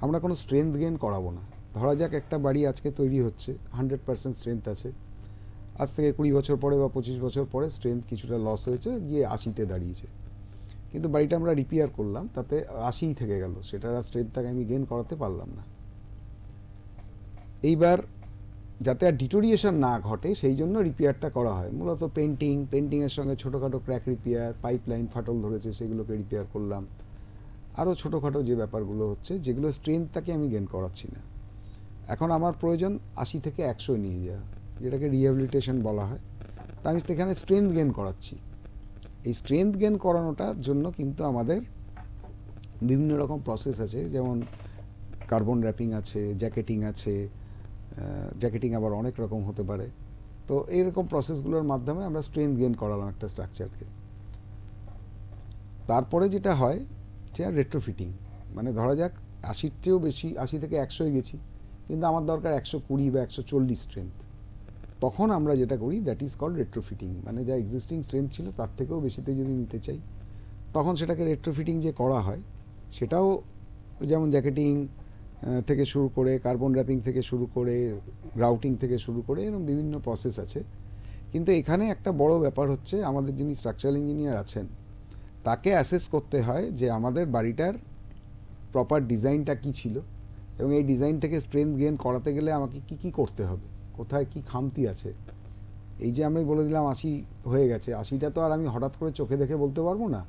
আমরা কোনো স্ট্রেংথ গেইন করাবো না। ধরা যাক একটা বাড়ি আজকে তৈরি হচ্ছে, 100% স্ট্রেংথ আছে, আজ থেকে 20 বছর পরে বা 25 বছর পরে স্ট্রেংথ কিছুটা লস হয়েছে, গিয়ে 80-তে দাঁড়িয়েছে, কিন্তু বাড়িটা আমরা রিপেয়ার করলাম, তাতে 80ই থেকে গেল, সেটার আর স্ট্রেংথটাকে আমি গেইন করাতে পারলাম না। এইবার যাতে আর ডিটোরিয়েশন না ঘটে সেই জন্য রিপেয়ারটা করা হয়, মূলত পেন্টিংয়ের সঙ্গে ছোটোখাটো ক্র্যাক রিপেয়ার, পাইপ লাইন ফাটল ধরেছে সেগুলোকে রিপেয়ার করলাম, আরও ছোটোখাটো যে ব্যাপারগুলো হচ্ছে যেগুলো স্ট্রেংথটাকে আমি গেন করাচ্ছি না। এখন আমার প্রয়োজন 80 থেকে 100 নিয়ে যাওয়া, যেটাকে রিহ্যাবিলিটেশন বলা হয়। তা আমি সেখানে স্ট্রেংথ গেন করাচ্ছি। এই স্ট্রেংথ গেন করানোটার জন্য কিন্তু আমাদের বিভিন্ন রকম প্রসেস আছে, যেমন কার্বন র্যাপিং আছে, জ্যাকেটিং আছে, জ্যাকেটিং আবার অনেক রকম হতে পারে। তো এইরকম প্রসেসগুলোর মাধ্যমে আমরা স্ট্রেংথ গেন করালাম একটা স্ট্রাকচারকে। তারপরে যেটা হয় যে রেট্রোফিটিং, মানে ধরা যাক 80-র চেয়েও বেশি, 80 থেকে 100 গেছি, কিন্তু আমার দরকার 120 বা 140 স্ট্রেংথ। তখন আমরা যেটা করি দ্যাট ইজ কল্ড রেট্রোফিটিং, মানে যা এক্সিস্টিং স্ট্রেংথ ছিল তার থেকেও বেশিতে যদি নিতে চাই তখন সেটাকে রেট্রোফিটিং যে করা হয় সেটাও যেমন জ্যাকেটিং থেকে শুরু করে, কার্বন র্যাপিং থেকে শুরু করে, গ্রাউটিং থেকে শুরু করে, এরকম বিভিন্ন প্রসেস আছে। কিন্তু এখানে একটা বড় ব্যাপার হচ্ছে আমাদের যিনি স্ট্রাকচারাল ইঞ্জিনিয়ার আছেন তাকে অ্যাসেস করতে হয় যে আমাদের বাড়িটার প্রপার ডিজাইনটা কী ছিল এবং এই ডিজাইন থেকে স্ট্রেংথ গেইন করাতে গেলে আমাকে কি কি করতে হবে, কোথায় কি খামতি আছে। এই যে আমি বলে দিলাম 80 হয়ে গেছে, 80টা তো আর আমি হঠাৎ করে চোখে দেখে বলতে পারবো না।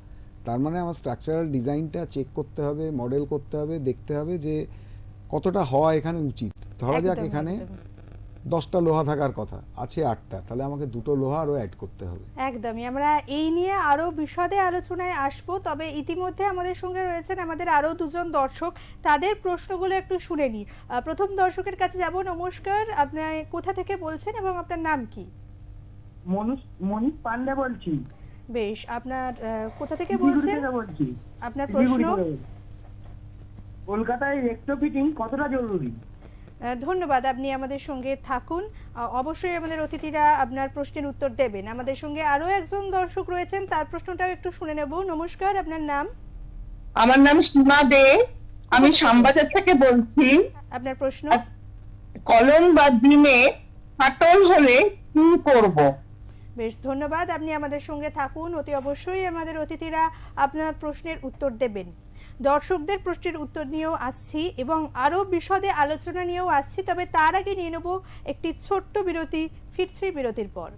তার মানে আমার স্ট্রাকচারাল ডিজাইনটা চেক করতে হবে, মডেল করতে হবে, দেখতে হবে যে কতটা হওয়া এখানে উচিত। ধরা যাক এখানে 10টা লোহা থাকার কথা, আছে 8টা, তাহলে আমাকে 2টো লোহা আরও অ্যাড করতে হবে। একদমই, আমরা এই নিয়ে আরো বিশদে আলোচনায় আসবো। তবে ইতিমধ্যে আমাদের সঙ্গে রয়েছেন আমাদের আরো দুজন দর্শক, তাদের প্রশ্নগুলো একটু শুনে নিই। প্রথম দর্শকের কাছে যাব। নমস্কার, আপনি কোথা থেকে বলছেন এবং আপনার নাম কি? মনীষ পান্ডে বলছি। বেশ, আপনার কোথা থেকে শিলিগুড়ি বলছেন? থেকে বলছি। আপনার প্রশ্ন? কলকাতায় রেট্রোফিটিং কতটা জরুরি? ধন্যবাদ, আপনি আমাদের সঙ্গে থাকুন। অবশ্যই আমাদের অতিথিরা আপনার প্রশ্নের উত্তর দেবেন। আমাদের সঙ্গে আরো একজন দর্শক রয়েছেন, তার প্রশ্নটাও একটু শুনে নেব। নমস্কার, আপনার নাম? আমার নাম সীমা দে, আমি শ্যামবাজার থেকে বলছি। আপনার প্রশ্ন? কলম বা ডিমে ফাটল হলে কি করব? বেশ, ধন্যবাদ, আপনি আমাদের সঙ্গে থাকুন। অতি অবশ্যই আমাদের অতিথিরা আপনার প্রশ্নের উত্তর দেবেন। দর্শকদের প্রশ্নের উত্তর নিয়েও আসছি এবং আরও বিশদে আলোচনা নিয়েও আসছি। তবে তার আগে নিয়ে নেব একটি ছোট্ট বিরতি। ফিরছি বিরতির পর।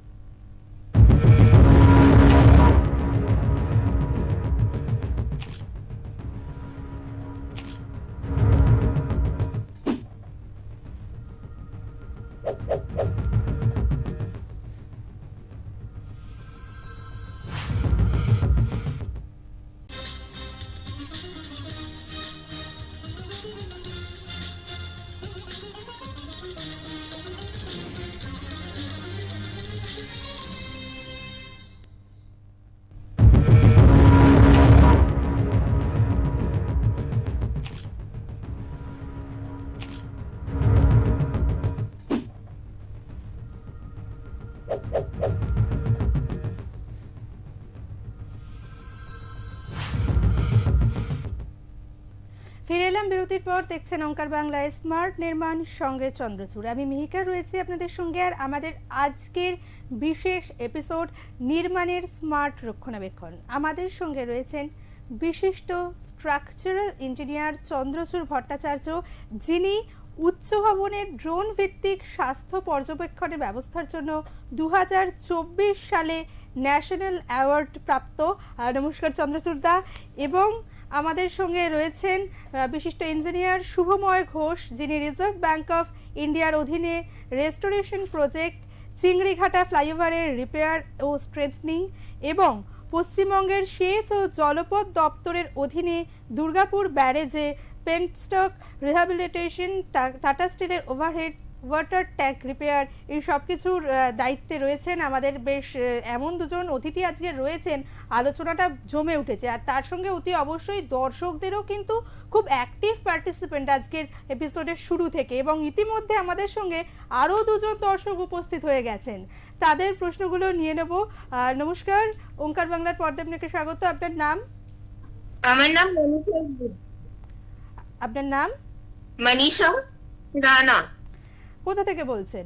ফিরে এলাম বিরতির পর। দেখছেন ওঙ্কার বাংলায় স্মার্ট নির্মাণ, সঙ্গে চন্দ্রচূড়। আমি মিহিকা রয়েছি আপনাদের সঙ্গে। আর আমাদের আজকের বিশেষ এপিসোড নির্মাণের স্মার্ট রক্ষণাবেক্ষণ। আমাদের সঙ্গে রয়েছেন বিশিষ্ট স্ট্রাকচারাল ইঞ্জিনিয়ার চন্দ্রচূড় ভট্টাচার্য, যিনি উচ্চ ভবনের ড্রোন ভিত্তিক স্বাস্থ্য পর্যবেক্ষণের ব্যবস্থার জন্য 2024 সালে ন্যাশনাল অ্যাওয়ার্ড প্রাপ্ত। নমস্কার চন্দ্রচূড়দা। এবং আমাদের সঙ্গে রয়েছেন বিশিষ্ট ইঞ্জিনিয়ার শুভময় ঘোষ, যিনি রিজার্ভ ব্যাংক অফ ইন্ডিয়ার অধীনে রেস্টোরেশন প্রজেক্ট, চিংড়িঘাটা ফ্লাইওভারের রিপেয়ার ও স্ট্রেংথনিং এবং পশ্চিমবঙ্গের সেচ ও জলপথ দপ্তরের অধীনে দুর্গাপুর ব্যারেজে পেন্টস্টক রিহ্যাবিলিটেশন, টাটা স্টিলের ওভারহেড ওয়াটার ট্যাঙ্ক রিপেয়ার, এই সব কিছুর দায়িত্বে রয়েছেন আমাদের বেশ এমন দুজন অতিথি আজকে রয়েছেন। আলোচনাটা জমে উঠেছে। আর তার সঙ্গে অতি অবশ্যই দর্শকদেরও কিন্তু খুব অ্যাক্টিভ পার্টিসিপেন্ট আজকের এপিসোডের শুরু থেকে। এবং ইতিমধ্যে আমাদের সঙ্গে আরও দুজন দর্শক উপস্থিত হয়ে গেছেন, তাদের প্রশ্নগুলো নিয়ে নেব। নমস্কার, ওঙ্কার বাংলার পর্দায় আপনাকে স্বাগত। আপনার নাম? আমার নাম মনীষা। আপনার নাম? মনীষা রানা। কোথা থেকে বলছেন?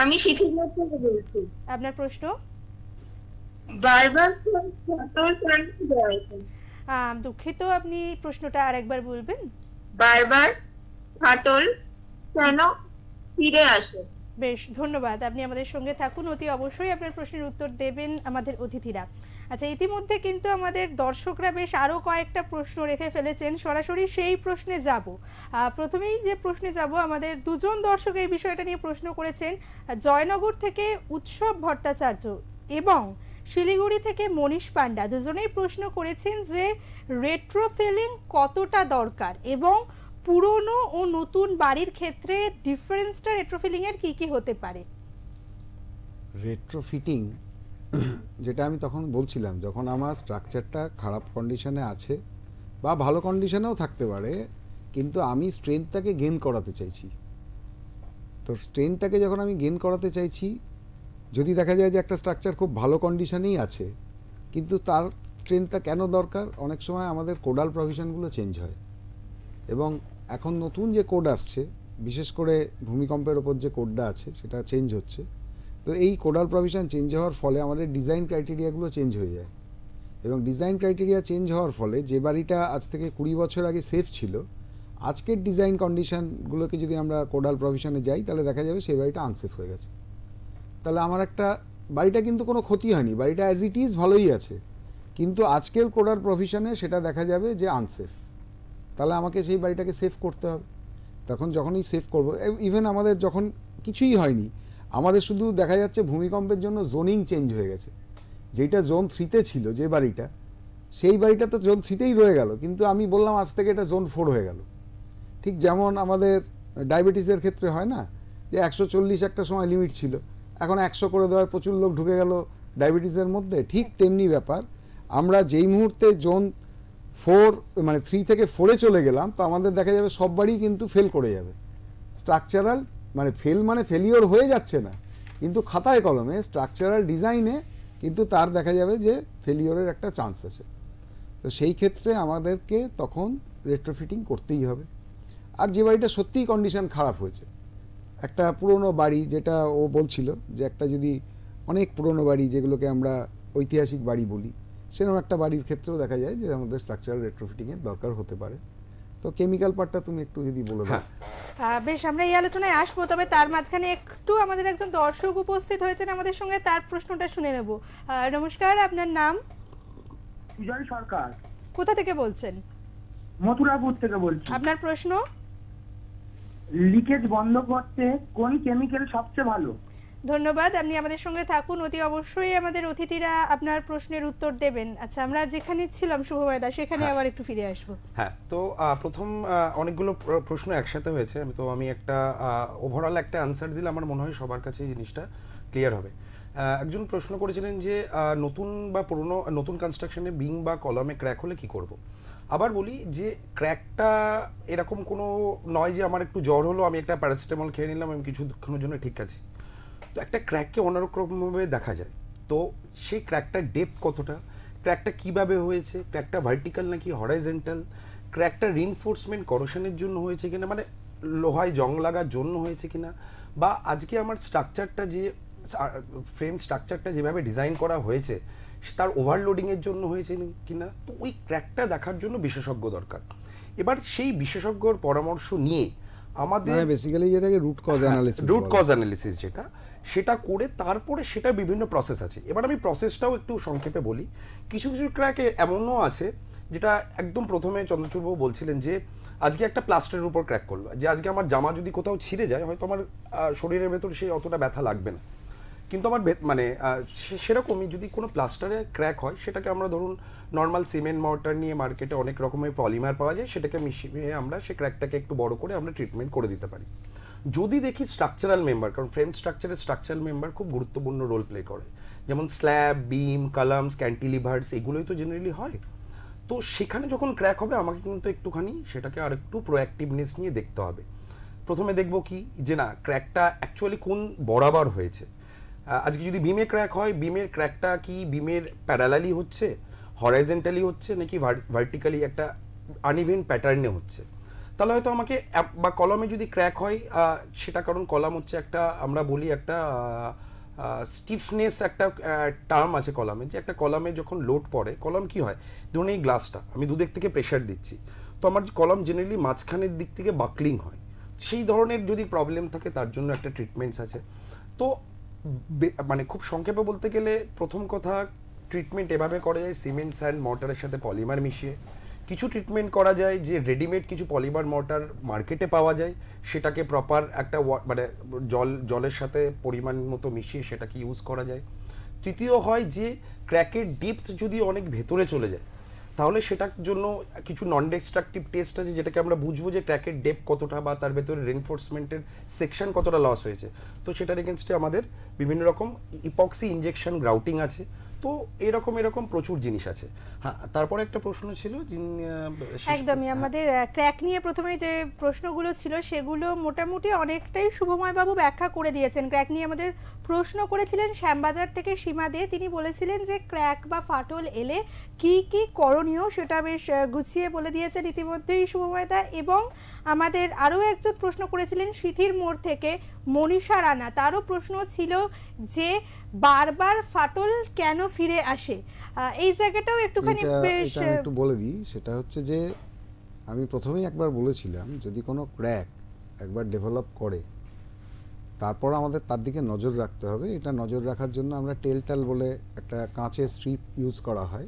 আমি শিখিরপুর থেকে বলছি। আপনার প্রশ্ন? বারবার ফাটল কেন হয়েছে? দুঃখিত, আপনি প্রশ্নটা আরেকবার বলবেন? বারবার ফাটল কেন ফিরে আসে? বেশ, ধন্যবাদ। আপনি আমাদের সঙ্গে থাকুন, অতি অবশ্যই আপনার প্রশ্নের উত্তর দেবেন আমাদের অতিথিরা। আচ্ছা, ইতিমধ্যে কিন্তু আমাদের দর্শকরা বেশ আরও কয়েকটা প্রশ্ন রেখে ফেলেছেন, সরাসরি সেই প্রশ্নে যাব। প্রথমেই যে প্রশ্নে যাব, আমাদের দুজন দর্শক এই বিষয়টা নিয়ে প্রশ্ন করেছেন। জয়নগর থেকে উৎসব ভট্টাচার্য এবং শিলিগুড়ি থেকে মনীষ পান্ডা দুজনেই প্রশ্ন করেছেন যে রেট্রোফিলিং কতটা দরকার এবং পুরনো ও নতুন বাড়ির ক্ষেত্রে ডিফারেন্সটা রেট্রোফিলিং এর কি কি হতে পারে। রেট্রোফিটিং যেটা আমি তখন বলছিলাম, যখন আমার স্ট্রাকচারটা খারাপ কন্ডিশনে আছে বা ভালো কন্ডিশনেও থাকতে পারে, কিন্তু আমি স্ট্রেংথটাকে গেইন করাতে চাইছি। তো স্ট্রেংথটাকে যখন আমি গেইন করাতে চাইছি, যদি দেখা যায় যে একটা স্ট্রাকচার খুব ভালো কন্ডিশনেই আছে, কিন্তু তার স্ট্রেংথটা কেন দরকার, অনেক সময় আমাদের কোডাল প্রভিশনগুলো চেঞ্জ হয়। এবং এখন নতুন যে কোড আসছে, বিশেষ করে ভূমিকম্পের ওপর যে কোডটা আছে সেটা চেঞ্জ হচ্ছে। তো এই কোডাল প্রভিশন চেঞ্জ হওয়ার ফলে আমাদের ডিজাইন ক্রাইটেরিয়াগুলো চেঞ্জ হয়ে যায়, এবং ডিজাইন ক্রাইটেরিয়া চেঞ্জ হওয়ার ফলে যে বাড়িটা আজ থেকে 20 বছর আগে সেফ ছিল, আজকের ডিজাইন কন্ডিশনগুলোকে যদি আমরা কোডাল প্রভিশনে যাই, তাহলে দেখা যাবে সেই বাড়িটা আনসেফ হয়ে গেছে। তাহলে আমার একটা বাড়িটা কিন্তু কোনো ক্ষতি হয়নি, বাড়িটা অ্যাজ ইট ইজ ভালোই আছে, কিন্তু আজকের কোডাল প্রভিশনে সেটা দেখা যাবে যে আনসেফ। তাহলে আমাকে সেই বাড়িটাকে সেভ করতে হবে। তখন যখনই সেভ করব, ইভেন আমাদের যখন কিছুই হয়নি, আমাদের শুধু দেখা যাচ্ছে ভূমিকম্পের জন্য জোনিং চেঞ্জ হয়ে গেছে। যেটা জোন 3-তে ছিল যে বাড়িটা, সেই বাড়িটা তো জোন 3-তেই রয়ে গেল, কিন্তু আমি বললাম আজ থেকে এটা জোন 4 হয়ে গেল। ঠিক যেমন আমাদের ডায়াবেটিসের ক্ষেত্রে হয় না, যে 140 একটা সময় লিমিট ছিল, এখন 100 করে দেওয়ায় প্রচুর লোক ঢুকে গেল ডায়াবেটিসের মধ্যে। ঠিক তেমনি ব্যাপার, আমরা যেই মুহূর্তে জোন 4 মানে 3 থেকে 4-এ চলে গেলাম, তো আমাদের দেখা যাবে সব বাড়ি কিন্তু ফেল করে যাবে। স্ট্রাকচারাল মানে ফেলিওর হয়ে যাচ্ছে না, কিন্তু খাতায় কলমে স্ট্রাকচারাল ডিজাইনে কিন্তু তার দেখা যাবে যে ফেলিওরের একটা চান্স আছে। তো সেই ক্ষেত্রে আমাদেরকে তখন রেট্রোফিটিং করতেই হবে। আর যে বাড়িটা সত্যিই কন্ডিশন খারাপ হয়েছে, একটা পুরনো বাড়ি, যেটা ও বলছিল যে একটা যদি অনেক পুরনো বাড়ি যেগুলোকে আমরা ঐতিহাসিক বাড়ি বলি, সেরকম একটা বাড়ির ক্ষেত্রেও দেখা যায় যে আমাদের স্ট্রাকচারাল রেট্রোফিটিংয়ের দরকার হতে পারে। তো কেমিক্যাল পার্টটা তুমি একটু যদি বলে দাও। বেশ, আমরা এই আলোচনায় আসবো, তবে তার মাঝখানে একটু আমাদের একজন দর্শক উপস্থিত হয়েছেন আমাদের সঙ্গে, তার প্রশ্নটা শুনে নেব। নমস্কার, আপনার নাম? সুজয় সরকার, কোথা থেকে বলছেন? মথুরাপুর থেকে বলছি। আপনার প্রশ্ন? লিকেজ বন্ধ করতে কোন কেমিক্যাল সবচেয়ে ভালো? ধন্যবাদ, আপনি আমাদের সঙ্গে থাকুন, অতি অবশ্যই আমাদের অতিথিরা আপনার প্রশ্নের উত্তর দেবেন। আচ্ছা, আমরা যেখানে ছিলাম শুভময়দা, সেখানে আবার একটু ফিরে আসবো। হ্যাঁ, তো প্রথম অনেকগুলো প্রশ্ন একসাথে হয়েছে, আমি একটা ওভারঅল একটা আনসার দিলে আমার মনে হয় সবার কাছে এই জিনিসটা ক্লিয়ার হবে। একজন প্রশ্ন করেছিলেন যে নতুন বা পুরনো নতুন কনস্ট্রাকশনে বিং বা কলামে ক্র্যাক হলে কি করব। আবার বলি যে ক্র্যাকটা এরকম কোনো নয় যে আমার একটু জ্বর হলো, আমি একটা প্যারাসিটামল খেয়ে নিলাম, আমি কিছুক্ষণের জন্য ঠিক আছে। তো একটা ক্র্যাককে অন্যরকমভাবে দেখা যায়। তো সেই ক্র্যাকটার ডেপথ কতটা, ক্র্যাকটা কিভাবে হয়েছে, ক্র্যাকটা ভার্টিক্যাল নাকি হরাইজন্টাল, ক্র্যাকটা রিইনফোর্সমেন্ট করোশনের জন্য হয়েছে কিনা, মানে লোহায় জং লাগার জন্য হয়েছে কিনা, বা আজকে আমার স্ট্রাকচারটা যে ফ্রেম স্ট্রাকচারটা যেভাবে ডিজাইন করা হয়েছে তার ওভারলোডিংয়ের জন্য হয়েছে কিনা। তো ওই ক্র্যাকটা দেখার জন্য বিশেষজ্ঞ দরকার। এবার সেই বিশেষজ্ঞর পরামর্শ নিয়ে আমাদের বেসিক্যালি যেটাকে রুট কজ অ্যানালিসিস যেটা, সেটা করে তারপরে সেটার বিভিন্ন প্রসেস আছে। এবার আমি প্রসেসটাও একটু সংক্ষেপে বলি। কিছু কিছু ক্র্যাকে এমনও আছে যেটা একদম প্রথমে চন্দ্রচূড়বাবু বলছিলেন যে আজকে একটা প্লাস্টারের উপর ক্র্যাক করলো, যে আজকে আমার জামা যদি কোথাও ছিঁড়ে যায়, হয়তো আমার শরীরের ভেতর সেই অতটা ব্যথা লাগবে না, কিন্তু আমার মানে সেরকমই যদি কোনো প্লাস্টারে ক্র্যাক হয়, সেটাকে আমরা ধরুন নর্মাল সিমেন্ট মর্টার নিয়ে মার্কেটে অনেক রকমের পলিমার পাওয়া যায়, সেটাকে মিশিয়ে আমরা সেই ক্র্যাকটাকে একটু বড় করে আমরা ট্রিটমেন্ট করে দিতে পারি। যদি দেখি স্ট্রাকচারাল মেম্বার, কারণ ফ্রেম স্ট্রাকচারের স্ট্রাকচারাল মেম্বার খুব গুরুত্বপূর্ণ রোল প্লে করে, যেমন স্ল্যাব, বিম, কলামস, ক্যান্টিলিভার্স, এগুলোই তো জেনারেলি হয়। তো সেখানে যখন ক্র্যাক হবে, আমাকে কিন্তু একটুখানি সেটাকে আর একটু প্রোঅ্যাক্টিভনেস নিয়ে দেখতে হবে। প্রথমে দেখবো কি যে না, ক্র্যাকটা অ্যাকচুয়ালি কোন বরাবর হয়েছে। আজকে যদি বিমে ক্র্যাক হয়, বিমের ক্র্যাকটা কি বিমের প্যারালালি হচ্ছে, হরাইজন্টালি হচ্ছে, নাকি ভার্টিক্যালি একটা আনইভেন প্যাটার্নে হচ্ছে, তাহলে হয়তো আমাকে, বা কলমে যদি ক্র্যাক হয় সেটা কারণ কলাম হচ্ছে একটা, আমরা বলি একটা স্টিফনেস একটা টার্ম আছে কলামে, যে একটা কলামে যখন লোড পড়ে, কলম কি হয়, ধরুন এই গ্লাসটা আমি দুদিক থেকে প্রেশার দিচ্ছি, তো আমার কলম জেনারেলি মাঝখানের দিক থেকে বাকলিং হয়। সেই ধরনের যদি প্রবলেম থাকে তার জন্য একটা ট্রিটমেন্টস আছে। তো মানে খুব সংক্ষেপে বলতে গেলে প্রথম কথা, ট্রিটমেন্ট এভাবে করা যায় সিমেন্ট স্যান্ড মর্টারের সাথে পলিমার মিশিয়ে। কিছু ট্রিটমেন্ট করা যায় যে রেডিমেড কিছু পলিমার মর্টার মার্কেটে পাওয়া যায়, সেটাকে প্রপার একটা মানে জলের সাথে পরিমাণ মতো মিশিয়ে সেটাকে ইউজ করা যায়। তৃতীয় হয় যে ক্র্যাকের ডিপথ যদি অনেক ভেতরে চলে যায়, তাহলে সেটার জন্য কিছু নন ডিস্ট্রাকটিভ টেস্ট আছে, যেটাকে আমরা বুঝবো যে ক্র্যাকের ডেপ কতটা বা তার ভেতরে রেনফোর্সমেন্টের সেকশন কতটা লস হয়েছে। তো সেটার এগেনস্টে আমাদের বিভিন্ন রকম ইপক্সি ইনজেকশন গ্রাউটিং আছে। তো এরকম প্রচুর জিনিস আছে। হ্যাঁ, তারপরে একটা প্রশ্ন ছিল একদমই আমাদের ক্র্যাক নিয়ে প্রথমে যে প্রশ্নগুলো ছিল সেগুলো মোটামুটি অনেকটাই শুভময় বাবু ব্যাখ্যা করে দিয়েছেন। ক্র্যাক নিয়ে আমাদের প্রশ্ন করেছিলেন শ্যামবাজার থেকে সীমা দে, তিনি বলেছিলেন যে ক্র্যাক বা ফাটল এলে কি কি করণীয় সেটা বেশ গুছিয়ে বলে দিয়েছেন ইতিমধ্যেই শুভময় দা। এবং আমাদের আরও একজন প্রশ্ন করেছিলেন সিথির মোড় থেকে মনীষা রানা, তারও প্রশ্ন ছিল যে বারবার ফাটল কেন ফিরে আসে। এই জায়গাটাও একটুখানি বেশ এটা আমি একটু বলে দিই। সেটা হচ্ছে যে আমি প্রথমেই একবার বলেছিলাম, যদি কোনো ক্র্যাক একবার ডেভেলপ করে তারপর আমাদের তার দিকে নজর রাখতে হবে। এটা নজর রাখার জন্য আমরা টেলটাল বলে একটা কাঁচের স্ট্রিপ ইউজ করা হয়,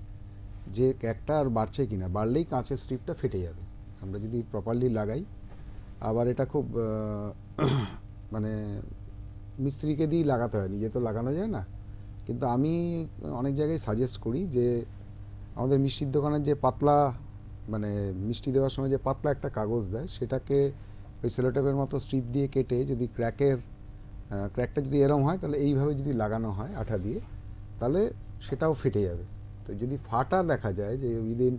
যে ক্র্যাকটা আর বাড়ছে কিনা, বাড়লেই কাঁচের স্ট্রিপটা ফেটে যাবে আমরা যদি প্রপারলি লাগাই। আবার এটা খুব মানে মিস্ত্রিকে দিয়েই লাগাতে হয়, নিজে তো লাগানো যায় না। কিন্তু আমি অনেক জায়গায় সাজেস্ট করি যে আমাদের মিষ্টির দোকানের যে পাতলা, মানে মিষ্টি দেওয়ার সময় যে পাতলা একটা কাগজ দেয়, সেটাকে ওই সেলোটেপের মতো স্ট্রিপ দিয়ে কেটে যদি ক্র্যাকটা যদি এরম হয়, তাহলে এইভাবে যদি লাগানো হয় আঠা দিয়ে, তাহলে সেটাও ফেটে যাবে। তো যদি ফাটা দেখা যায় যে within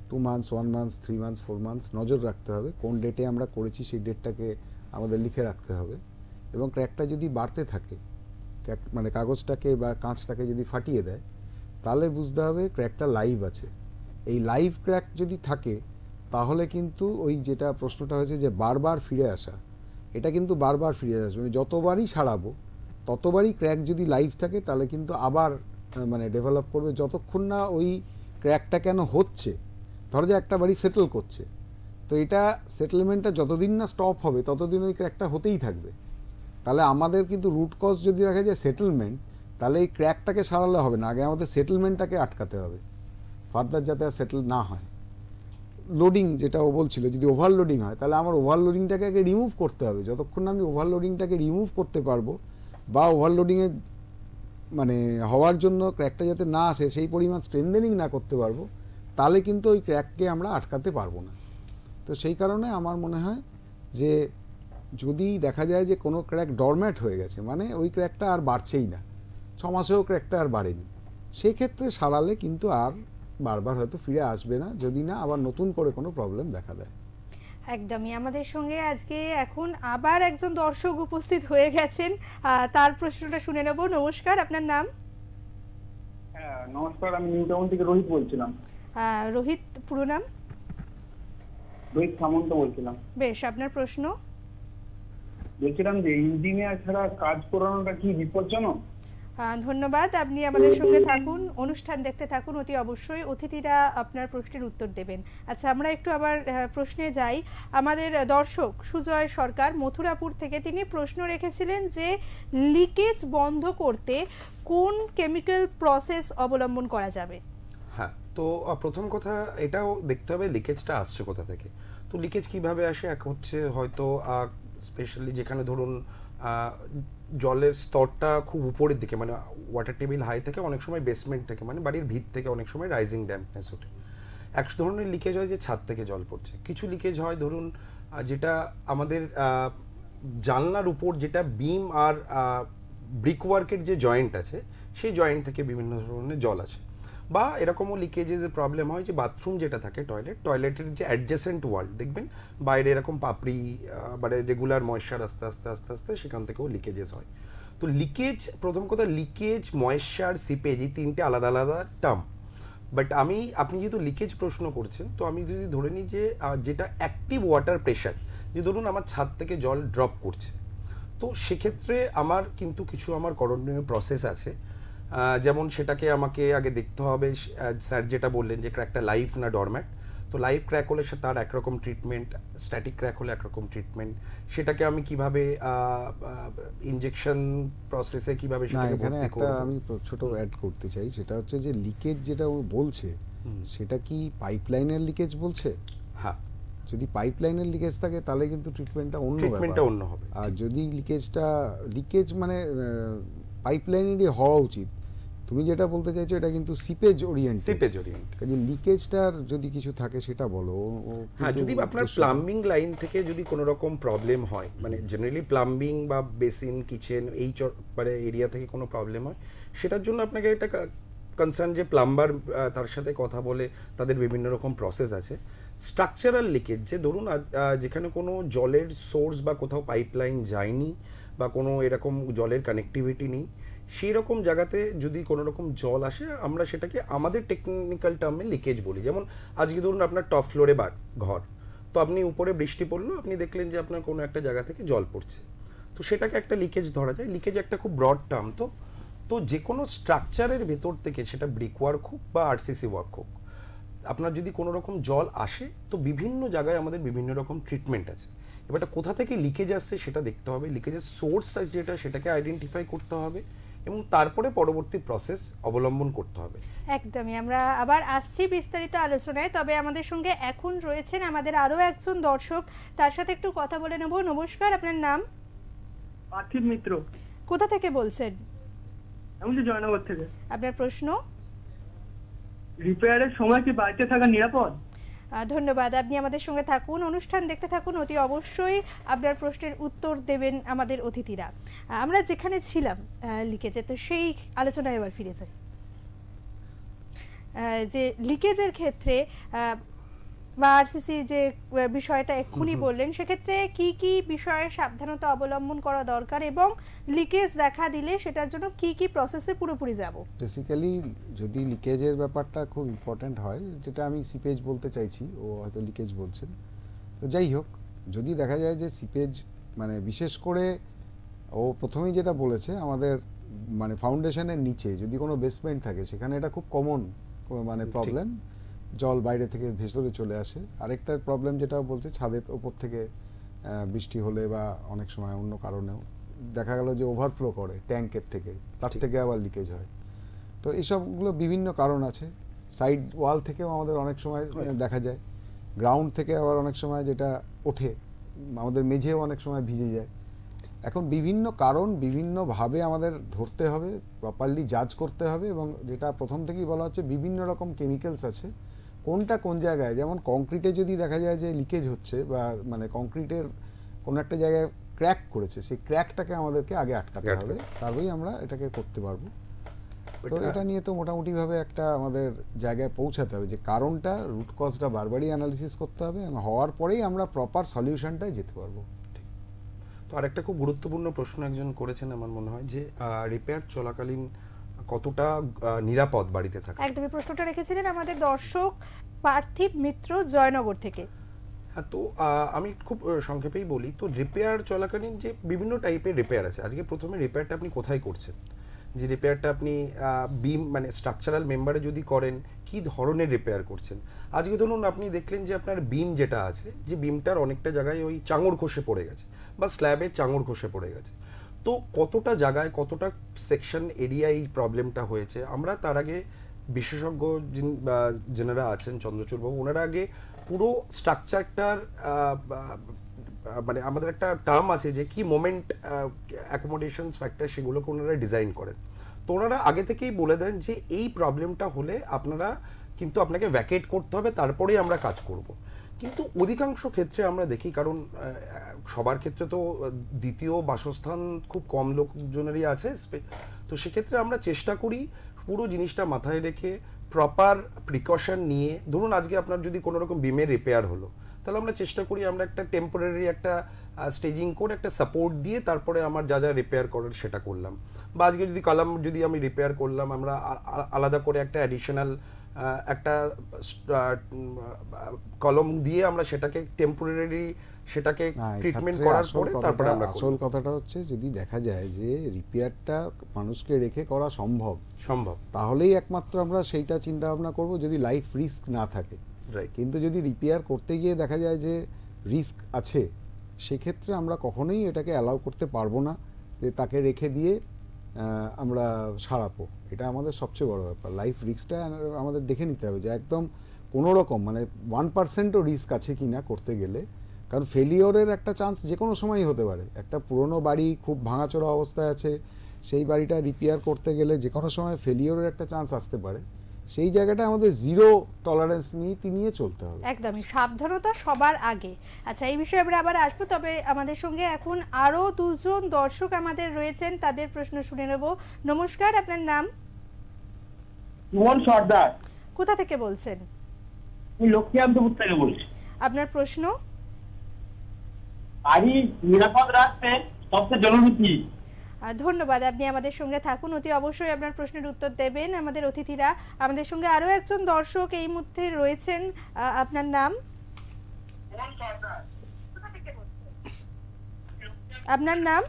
2 months, 1 month, 3 months, 4 months নজর রাখতে হবে, কোন ডেটে আমরা করেছি সেই ডেটটাকে আমাদের লিখে রাখতে হবে। এবং ক্র্যাকটা যদি বাড়তে থাকে, মানে কাগজটাকে বা কাঁচটাকে যদি ফাটিয়ে দেয়, তাহলে বুঝতে হবে ক্র্যাকটা লাইভ আছে। এই লাইভ ক্র্যাক যদি থাকে তাহলে কিন্তু ওই যেটা প্রশ্নটা হয়েছে যে বারবার ফিরে আসা, এটা কিন্তু বারবার ফিরে আসবে। যতবারই সারাবো ততবারই ক্র্যাক যদি লাইভ থাকে তাহলে কিন্তু আবার মানে ডেভেলপ করবে, যতক্ষণ না ওই ক্র্যাকটা কেন হচ্ছে। ধরো যে একটা বাড়ি সেটেল করছে, তো এটা সেটেলমেন্টটা যতদিন না স্টপ হবে ততদিন ওই ক্র্যাকটা হতেই থাকবে। তাহলে আমাদের কিন্তু রুট কজ যদি দেখা যায় সেটেলমেন্ট, তাহলে এই ক্র্যাকটাকে সারালে হবে না, আগে আমাদের সেটেলমেন্টটাকে আটকাতে হবে ফার্দার, যাতে আর সেটেল না হয়। লোডিং যেটা ও বলছিল, যদি ওভারলোডিং হয় তাহলে আমার ওভারলোডিংটাকে আগে রিমুভ করতে হবে। যতক্ষণ না আমি ওভারলোডিংটাকে রিমুভ করতে পারবো বা ওভারলোডিংয়ে মানে হওয়ার জন্য ক্র্যাকটা যাতে না আসে সেই পরিমাণ স্ট্রেনদেনিং না করতে পারবো, তাহলে কিন্তু ওই ক্র্যাককে আমরা আটকাতে পারবো না। তো সেই কারণে আমার মনে হয় যে যদি দেখা যায় যে কোনো ক্র্যাক ডরম্যাট হয়ে গেছে, মানে ওই ক্র্যাকটা আর বাড়ছেই না, 6 মাসেও ক্র্যাকটা আর বাড়েনি, সেক্ষেত্রে সারালে কিন্তু আর বারবার হয়তো ফিরে আসবে না, যদি না আবার নতুন করে কোনো প্রবলেম দেখা দেয়। একদমই। আমাদের সঙ্গে আজকে এখন আবার একজন দর্শক উপস্থিত হয়ে গেছেন, তার প্রশ্নটা শুনে নেব। নমস্কার, আপনার নাম? হ্যাঁ নমস্কার, আমি নিউ টাউন থেকে রোহিত বলছিলাম। রোহিত, পুরো নাম? রোহিত সামন্ত বলছিলাম। বেশ, আপনার প্রশ্ন? বলছিলাম যে ইঞ্জিনিয়ার ছাড়া কাজ করানোটা কি বিপজ্জনক? ধন্যবাদ, আপনি আমাদের সঙ্গে থাকুন, অনুষ্ঠান দেখতে থাকুন, অতি অবশ্যই অতিথিরা আপনার প্রশ্নের উত্তর দেবেন। আচ্ছা, আমরা একটু আবার প্রশ্নে যাই। আমাদের দর্শক সুজয় সরকার মথুরাপুর থেকে, তিনি প্রশ্ন রেখেছিলেন যে লিকেজ বন্ধ করতে কোন কেমিক্যাল প্রসেস অবলম্বন করা যাবে। হ্যাঁ, তো প্রথম কথা এটাও দেখতে হবে লিকেজটা আসছে কোথা থেকে। তো লিকেজ কিভাবে আসে, এক হচ্ছে হয়তো স্পেশালি যেখানে ধরুন জলের স্তরটা খুব উপরের দিকে, মানে ওয়াটার টেবিল হাই থেকে, অনেক সময় বেসমেন্ট থেকে, মানে বাড়ির ভিত থেকে অনেক সময় রাইজিং ড্যাম্পনেস ওঠে। এক ধরনের লিকেজ হয় যে ছাদ থেকে জল পড়ছে। কিছু লিকেজ হয় ধরুন যেটা আমাদের জানলার উপর, যেটা বিম আর ব্রিকওয়ার্কের যে জয়েন্ট আছে সেই জয়েন্ট থেকে বিভিন্ন ধরনের জল আসে। বা এরকমও লিকেজের প্রবলেম হয় যে বাথরুম যেটা থাকে, টয়লেটের যে অ্যাডজেসেন্ট ওয়াল দেখবেন বাইরে এরকম পাপড়ি, মানে রেগুলার ময়েশ্চার আস্তে আস্তে আস্তে আস্তে সেখান থেকেও লিকেজেস হয়। তো লিকেজ, প্রথম কথা লিকেজ, ময়েশ্চার, সিপেজ, এই তিনটে আলাদা আলাদা টার্ম। বাট আপনি যেহেতু লিকেজ প্রশ্ন করছেন, তো আমি যদি ধরে নিই যে যেটা অ্যাক্টিভ ওয়াটার প্রেশার, যে ধরুন আমার ছাদ থেকে জল ড্রপ করছে, তো সেক্ষেত্রে আমার কিন্তু কিছু আমার করণীয় প্রসেস আছে। যেমন সেটাকে আমাকে আগে দেখতে হবে স্যার যেটা বললেন যে ক্র্যাকটা লাইভ না ডরম্যাট। তো লাইভ ক্র্যাক হলে সে তার একরকম ট্রিটমেন্ট, স্ট্যাটিক ক্র্যাক হলে একরকম ট্রিটমেন্ট, সেটাকে আমি কিভাবে ইনজেকশন প্রসেসে কিভাবে না, সেটাকে এখানে ভর্তি একটা করব। আমি ছোট অ্যাড করতে চাই, সেটা হচ্ছে যে লিকেজ যেটা ও বলছে সেটা কি পাইপলাইনের লিকেজ বলছে? হ্যাঁ, যদি পাইপলাইনের লিকেজ থাকে তাহলে কিন্তু ট্রিটমেন্টটা অন্য ট্রিটমেন্টটা ব্যাপার। অন্য হবে। আর যদি লিকেজ মানে পাইপলাইনেরই হওয়া উচিত, তুমি যেটা বলতে চাইছো এটা কিন্তু সিপেজ ওরিয়েন্টেড। Seepage Orient. কাজে লিকেজটার যদি কিছু থাকে সেটা বলো। হ্যাঁ, যদি আপনার প্লাম্বিং লাইন থেকে যদি কোনো রকম প্রবলেম হয়, মানে জেনারেলি প্লাম্বিং বা বেসিন, কিচেন এই মানে এরিয়া থেকে কোনো প্রবলেম হয়, সেটার জন্য আপনাকে একটা কনসার্ন যে প্লাম্বার তার সাথে কথা বলে, তাদের বিভিন্ন রকম প্রসেস আছে। স্ট্রাকচারাল লিকেজ, যে ধরুন যেখানে কোনো জলের সোর্স বা কোথাও পাইপলাইন যায়নি বা কোনো এরকম জলের কানেক্টিভিটি নেই, সেই রকম জায়গাতে যদি কোনো রকম জল আসে, আমরা সেটাকে আমাদের টেকনিক্যাল টার্মে লিকেজ বলি। যেমন আজকে ধরুন আপনার টপ ফ্লোরে ঘর, তো আপনি উপরে বৃষ্টি পড়লো, আপনি দেখলেন যে আপনার কোনো একটা জায়গা থেকে জল পড়ছে, তো সেটাকে একটা লিকেজ ধরা যায়। লিকেজ একটা খুব ব্রড টার্ম। তো যে কোনো স্ট্রাকচারের ভেতর থেকে, সেটা ব্রিক ওয়ার্ক হোক বা আরসিসি ওয়ার্ক হোক, আপনার যদি কোনো রকম জল আসে, তো বিভিন্ন জায়গায় আমাদের বিভিন্ন রকম ট্রিটমেন্ট আছে। এবারটা কোথা থেকে লিকেজ আসছে সেটা দেখতে হবে, লিকেজের সোর্স যেটা সেটাকে আইডেন্টিফাই করতে হবে, এবং তারপরে পরবর্তী প্রসেস অবলম্বন করতে হবে। একদমই, আমরা আবার আসছি বিস্তারিত আলোচনায়। তবে আমাদের সঙ্গে এখন রয়েছেন আমাদের আরও একজন দর্শক, তার সাথে একটু কথা বলে নেব। নমস্কার, আপনার নাম? পার্থিব মিত্র, কোথা থেকে বলছেন? আমি তো জয়নগর থেকে। আপনার প্রশ্ন? রিপেয়ারের সময় কি বাড়িতে থাকা নিরাপদ? ধন্যবাদ, আপনি আমাদের সঙ্গে থাকুন, অনুষ্ঠান দেখতে থাকুন, অতি অবশ্যই আপনার প্রশ্নের উত্তর দেবেন আমাদের অতিথিরা। আমরা যেখানে ছিলাম লিকেজে, তো সেই আলোচনায় এবার ফিরে যাই। যে লিকেজের ক্ষেত্রে বা আরসিসি যে বিষয়টা এক্ষুনি বললেন, সেক্ষেত্রে কি কি বিষয়ে সাবধানতা অবলম্বন করা দরকার, এবং লিকেজ দেখা দিলে সেটার জন্য কি কি প্রসেসে পুরোপুরি যাব? বেসিক্যালি যদি লিকেজের ব্যাপারটা খুব ইম্পর্ট্যান্ট হয়, যেটা আমি সিপেজ বলতে চাইছি, ও হয়তো লিকেজ বলছেন, তো যাই হোক, যদি দেখা যায় যে সিপেজ মানে বিশেষ করে ও প্রথমেই যেটা বলেছে, আমাদের মানে ফাউন্ডেশনের নিচে যদি কোনো বেসমেন্ট থাকে, সেখানে এটা খুব কমন মানে প্রবলেম, জল বাইরে থেকে ভেতরে চলে আসে। আরেকটা প্রবলেম যেটা বলছে, ছাদের ওপর থেকে বৃষ্টি হলে বা অনেক সময় অন্য কারণেও দেখা গেল যে ওভারফ্লো করে ট্যাঙ্কের থেকে, তার থেকে আবার লিকেজ হয়। তো এইসবগুলো বিভিন্ন কারণ আছে। সাইড ওয়াল থেকেও আমাদের অনেক সময় দেখা যায়, গ্রাউন্ড থেকে আবার অনেক সময় যেটা ওঠে, আমাদের মেঝেও অনেক সময় ভিজে যায়। এখন বিভিন্ন কারণ বিভিন্নভাবে আমাদের ধরতে হবে, প্রপারলি জাজ করতে হবে, এবং যেটা প্রথম থেকেই বলা হচ্ছে বিভিন্ন রকম কেমিক্যালস আছে, কোনটা কোন জায়গায়। যেমন কংক্রিটে যদি দেখা যায় যে লিকেজ হচ্ছে, বা মানে কংক্রিটের কোনো একটা জায়গায় ক্র্যাক করেছে, সেই ক্র্যাকটাকে আমাদেরকে আগে আটকাতে হবে, তারপরেই আমরা এটাকে করতে পারবো। তো এটা নিয়ে তো মোটামুটিভাবে একটা আমাদের জায়গায় পৌঁছাতে হবে, যে কারণটা, রুট কজটা বারবারই অ্যানালিসিস করতে হবে, এবং হওয়ার পরেই আমরা প্রপার সলিউশনটায় যেতে পারবো। তো আরেকটা খুব গুরুত্বপূর্ণ প্রশ্ন একজন করেছেন আমার মনে হয়, যে রিপেয়ার চলাকালীন কতটা নিরাপদ বাড়িতে থাকা। একদমই, প্রশ্নটা রেখেছিলেন আমাদের দর্শক পার্থিব মিত্র জয়নগর থেকে। হ্যাঁ, তো আমি খুব সংক্ষেপেই বলি। তো রিপেয়ার চলাকালীন যে বিভিন্ন টাইপের রিপেয়ার আছে, আজকে প্রথমে রিপেয়ারটা আপনি কোথায় করছেন, যে রিপেয়ারটা আপনি বিম মানে স্ট্রাকচারাল মেম্বারে যদি করেন, কি ধরনের রিপেয়ার করছেন। আজকে ধরুন আপনি দেখলেন যে আপনার বিম যেটা আছে, যে বিমটার অনেকটা জায়গায় ওই চাঙড় খসে পড়ে গেছে, বা স্ল্যাবের চাঙড় খসে পড়ে গেছে, তো কতটা জায়গায় কতটা সেকশন এরিয়া এই প্রবলেমটা হয়েছে, আমরা তার আগে বিশেষজ্ঞ যারা আছেন, চন্দ্রচূড়বাবু, ওনারা আগে পুরো স্ট্রাকচারটার মানে আমাদের একটা টার্ম আছে যে কি মোমেন্ট অ্যাকোমোডেশনস ফ্যাক্টর, সেগুলোকে ওনারা ডিজাইন করেন। তো ওনারা আগে থেকেই বলে দেন যে এই প্রবলেমটা হলে আপনাকে ভ্যাকেট করতে হবে, তারপরেই আমরা কাজ করব। কিন্তু অধিকাংশ ক্ষেত্রে আমরা দেখি, কারণ সবার ক্ষেত্রে তো দ্বিতীয় বাসস্থান খুব কম লোকজনেরই আছে, তো সেক্ষেত্রে আমরা চেষ্টা করি পুরো জিনিসটা মাথায় রেখে প্রপার প্রিকশন নিয়ে। ধরুন আজকে আপনার যদি কোনো রকম বিমের রিপেয়ার হলো, তাহলে আমরা চেষ্টা করি আমরা একটা টেম্পোরারি একটা স্টেজিং করে একটা সাপোর্ট দিয়ে তারপরে আমার যা যা রিপেয়ার করার সেটা করলাম। বা আজকে যদি কলাম যদি আমি রিপেয়ার করলাম, আমরা আলাদা করে একটা অ্যাডিশনাল একটা কলম দিয়ে আমরা সেটাকে টেম্পোরারি সেটাকে ট্রিটমেন্ট করার পরে তারপরে আমরা আসল কথাটা হচ্ছে, যদি দেখা যায় যে রিপেয়ারটা মানুষকে রেখে করা সম্ভব, তাহলেই একমাত্র আমরা সেইটা চিন্তা ভাবনা করব, যদি লাইফ রিস্ক না থাকে। Right. কিন্তু যদি রিপেয়ার করতে গিয়ে দেখা যায় যে রিস্ক আছে, সেক্ষেত্রে আমরা কখনোই এটাকে অ্যালাউ করতে পারবো না যে তাকে রেখে দিয়ে আমরা সারাবো। এটা আমাদের সবচেয়ে বড় ব্যাপার। লাইফ রিস্কটা আমাদের দেখে নিতে হবে যে একদম কোনো রকম মানে 1%ও রিস্ক আছে কি না করতে গেলে, কারণ ফেলিওরের একটা চান্স যে কোনো সময়ই হতে পারে। একটা পুরনো বাড়ি খুব ভাঙাচোরা অবস্থায় আছে, সেই বাড়িটা রিপেয়ার করতে গেলে যে কোনো সময় ফেলিওরের একটা চান্স আসতে পারে। সেই জায়গাটা আমাদের জিরো টলারেন্স নিয়ে চলতে হবে। একদমই, সাবধানতা সবার আগে। আচ্ছা, এই বিষয়ে আমরা আবার আসবো, তবে আমাদের সঙ্গে এখন আরো দুজন দর্শক আমাদের রয়েছেন, তাদের প্রশ্ন শুনে নেব। নমস্কার, আপনার নাম? সুমন সর্দার, কোথা থেকে বলছেন? আমি লক্ষ্মীকান্তপুর থেকে বলছি। আপনার প্রশ্ন? বাড়ি নিরাপদ রাখতে সবচেয়ে জরুরি কি? ধন্যবাদ, আপনি আমাদের সঙ্গে থাকুন, অতি অবশ্যই আপনার প্রশ্নের উত্তর দেবেন আমাদের অতিথিরা। আমাদের সঙ্গে আরো একজন দর্শক এই মুহূর্তে রয়েছেন, আপনার নাম? আপনার নাম?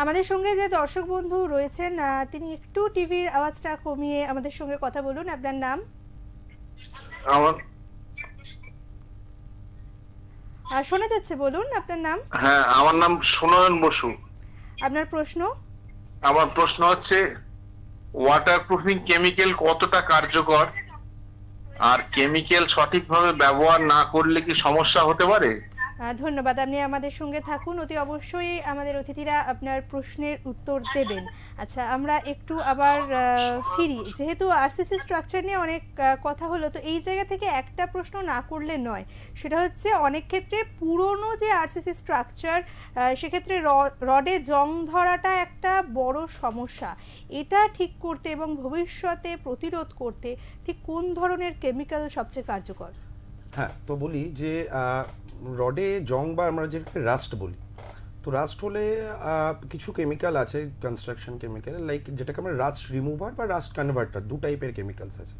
আমাদের সঙ্গে যে দর্শক বন্ধু রয়েছেন তিনি একটু টিভির আওয়াজটা কমিয়ে আমাদের সঙ্গে কথা বলুন। আপনার নাম? শোনা যাচ্ছে, বলুন আপনার নাম। হ্যাঁ, আমার নাম সুনয়ন বসু। আপনার প্রশ্ন? আমার প্রশ্ন হচ্ছে ওয়াটারপ্রুফিং কেমিক্যাল কতটা কার্যকর, আর কেমিক্যাল সঠিকভাবে ব্যবহার না করলে কি সমস্যা হতে পারে? ধন্যবাদ, আপনি আমাদের সঙ্গে থাকুন, অতি অবশ্যই আমাদের অতিথিরা আপনার প্রশ্নের উত্তর দেবেন। আচ্ছা, আমরা একটু আবার ফিরি, যেহেতু আরসিসি স্ট্রাকচার নিয়ে অনেক কথা হলো, তো এই জায়গা থেকে একটা প্রশ্ন না করলে নয়। সেটা হচ্ছে অনেক ক্ষেত্রে পুরনো যে আরসিসি স্ট্রাকচার, সেক্ষেত্রে রডে জং ধরাটা একটা বড় সমস্যা। এটা ঠিক করতে এবং ভবিষ্যতে প্রতিরোধ করতে ঠিক কোন ধরনের কেমিক্যাল সবচেয়ে কার্যকর? হ্যাঁ, তো বলি যে রডে জং বা আমরা যেটাকে রাস্ট বলি, তো রাস্ট হলে কিছু কেমিক্যাল আছে কনস্ট্রাকশন কেমিক্যাল, লাইক যেটাকে আমরা রাস্ট রিমুভার বা রাস্ট কনভার্টার, দু টাইপের কেমিক্যালস আছে।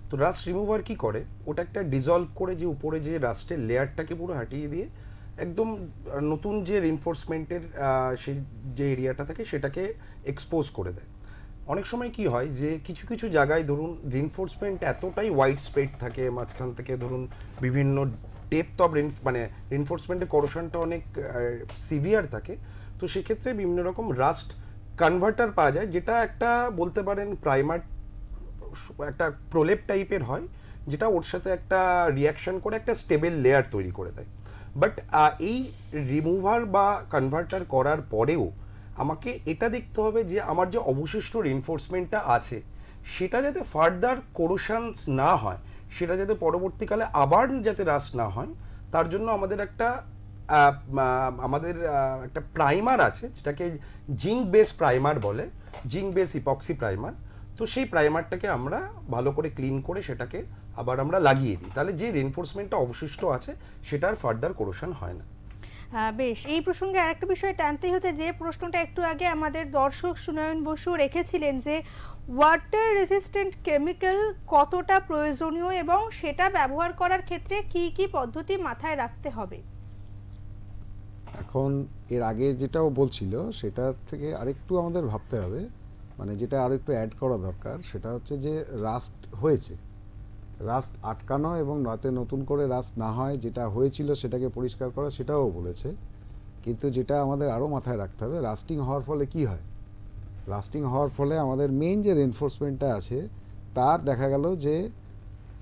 তো রাস্ট রিমুভার কি করে, ওটা একটা ডিজলভ করে যে উপরে যে রাস্টের লেয়ারটাকে পুরো হাটিয়ে দিয়ে একদম নতুন যে রিনফোর্সমেন্টের সেই যে এরিয়াটা থাকে সেটাকে এক্সপোজ করে দেয়। অনেক সময় কি হয় যে কিছু কিছু জায়গায় ধরুন রিনফোর্সমেন্ট এতটাই ওয়াইড স্প্রেড থাকে, মাঝখান থেকে ধরুন বিভিন্ন ডেপথ অফ মানে রিনফোর্সমেন্টের করোশনটা অনেক সিভিয়ার থাকে, তো সেক্ষেত্রে বিভিন্ন রকম রাস্ট কনভার্টার পাওয়া যায়, যেটা একটা বলতে পারেন প্রাইমার, একটা প্রলেপ টাইপের হয়, যেটা ওর সাথে একটা রিয়াকশন করে একটা স্টেবল লেয়ার তৈরি করে দেয়। বাট এই রিমুভার বা কনভার্টার করার পরেও আমাকে এটা দেখতে হবে যে আমার যে অবশিষ্ট রিনফোর্সমেন্টটা আছে সেটা যাতে ফার্দার কোরোশনস না হয়, সেটা যাতে পরবর্তীকালে আবার যাতে রাস্ট না হয়, তার জন্য আমাদের একটা প্রাইমার আছে, যেটাকে জিঙ্ক বেস প্রাইমার বলে, জিঙ্ক বেস ইপক্সি প্রাইমার। তো সেই প্রাইমারটাকে আমরা ভালো করে ক্লিন করে সেটাকে আবার আমরা লাগিয়ে দিই, তাহলে যে রিনফোর্সমেন্টটা অবশিষ্ট আছে সেটার ফার্দার কোরোশন হয় না। বেশ, এই প্রসঙ্গে আরেকটা বিষয় টানতেই হতে, যে প্রশ্নটা একটু আগে আমাদের দর্শক সুনয়ন বসু রেখেছিলেন, যে ওয়াটার রেজিস্ট্যান্ট কেমিক্যাল কতটা প্রয়োজনীয় এবং সেটা ব্যবহার করার ক্ষেত্রে কি কি পদ্ধতি মাথায় রাখতে হবে? এখন এর আগে যেটাও বলছিল সেটার থেকে আরেকটু আমাদের ভাবতে হবে, মানে যেটা আরেকটু অ্যাড করা দরকার, সেটা হচ্ছে যে রাস্ট হয়েছে, রাস্ট আটকানো এবং রাতে নতুন করে রাস্ট না হয়, যেটা হয়েছিল সেটাকে পরিষ্কার করা, সেটাও বলেছে। কিন্তু যেটা আমাদের আরও মাথায় রাখতে হবে, রাস্টিং হওয়ার ফলে কি হয়। রাস্টিং হওয়ার ফলে আমাদের মেইন যে রেনফোর্সমেন্টটা আছে তার দেখা গেল যে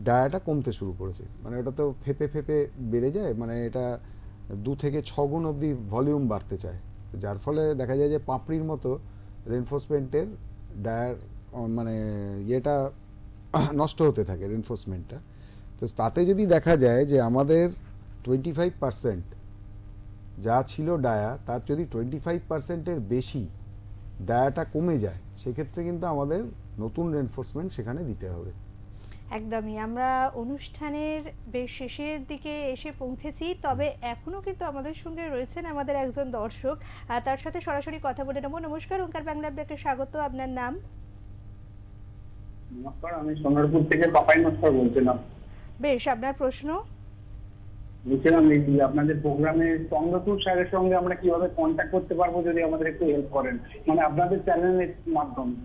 ডায়াটা কমতে শুরু করেছে, মানে ওটা তো ফেপে ফেপে বেড়ে যায়, মানে এটা 2 থেকে 6 গুণ অবধি ভলিউম বাড়তে চায়, যার ফলে দেখা যায় যে পাপড়ির মতো রেনফোর্সমেন্টের ডায়ার মানে ইয়েটা নষ্ট হতে থাকে রেনফোর্সমেন্টটা। তো তাতে যদি দেখা যায় যে আমাদের 25% যা ছিল ডায়া, তার যদি 25%-এর বেশি ডায়াটা কমে যায়, সেক্ষেত্রে কিন্তু আমাদের নতুন রেনফোর্সমেন্ট সেখানে দিতে হবে। একদমই, আমরা অনুষ্ঠানের বেশ শেষের দিকে এসে পৌঁছেছি, তবে এখনো কিন্তু আমাদের সঙ্গে রয়েছেন আমাদের একজন দর্শক, তার সাথে সরাসরি কথা বলে নেব। নমস্কার, ওঙ্কার বাংলা আপনাকে স্বাগত। আপনার নাম? নমস্কার, আমি সোনারপুর থেকে পাপাই নস্কর বলছিলাম। বেশ, আপনার প্রশ্ন? বলছিলাম এই যে আপনাদের প্রোগ্রামে চন্দ্রচূড় স্যারের সঙ্গে আমরা কিভাবে কন্ট্যাক্ট করতে পারবো, যদি আমাদের একটু হেল্প করেন, মানে আপনাদের চ্যানেলের মাধ্যমে।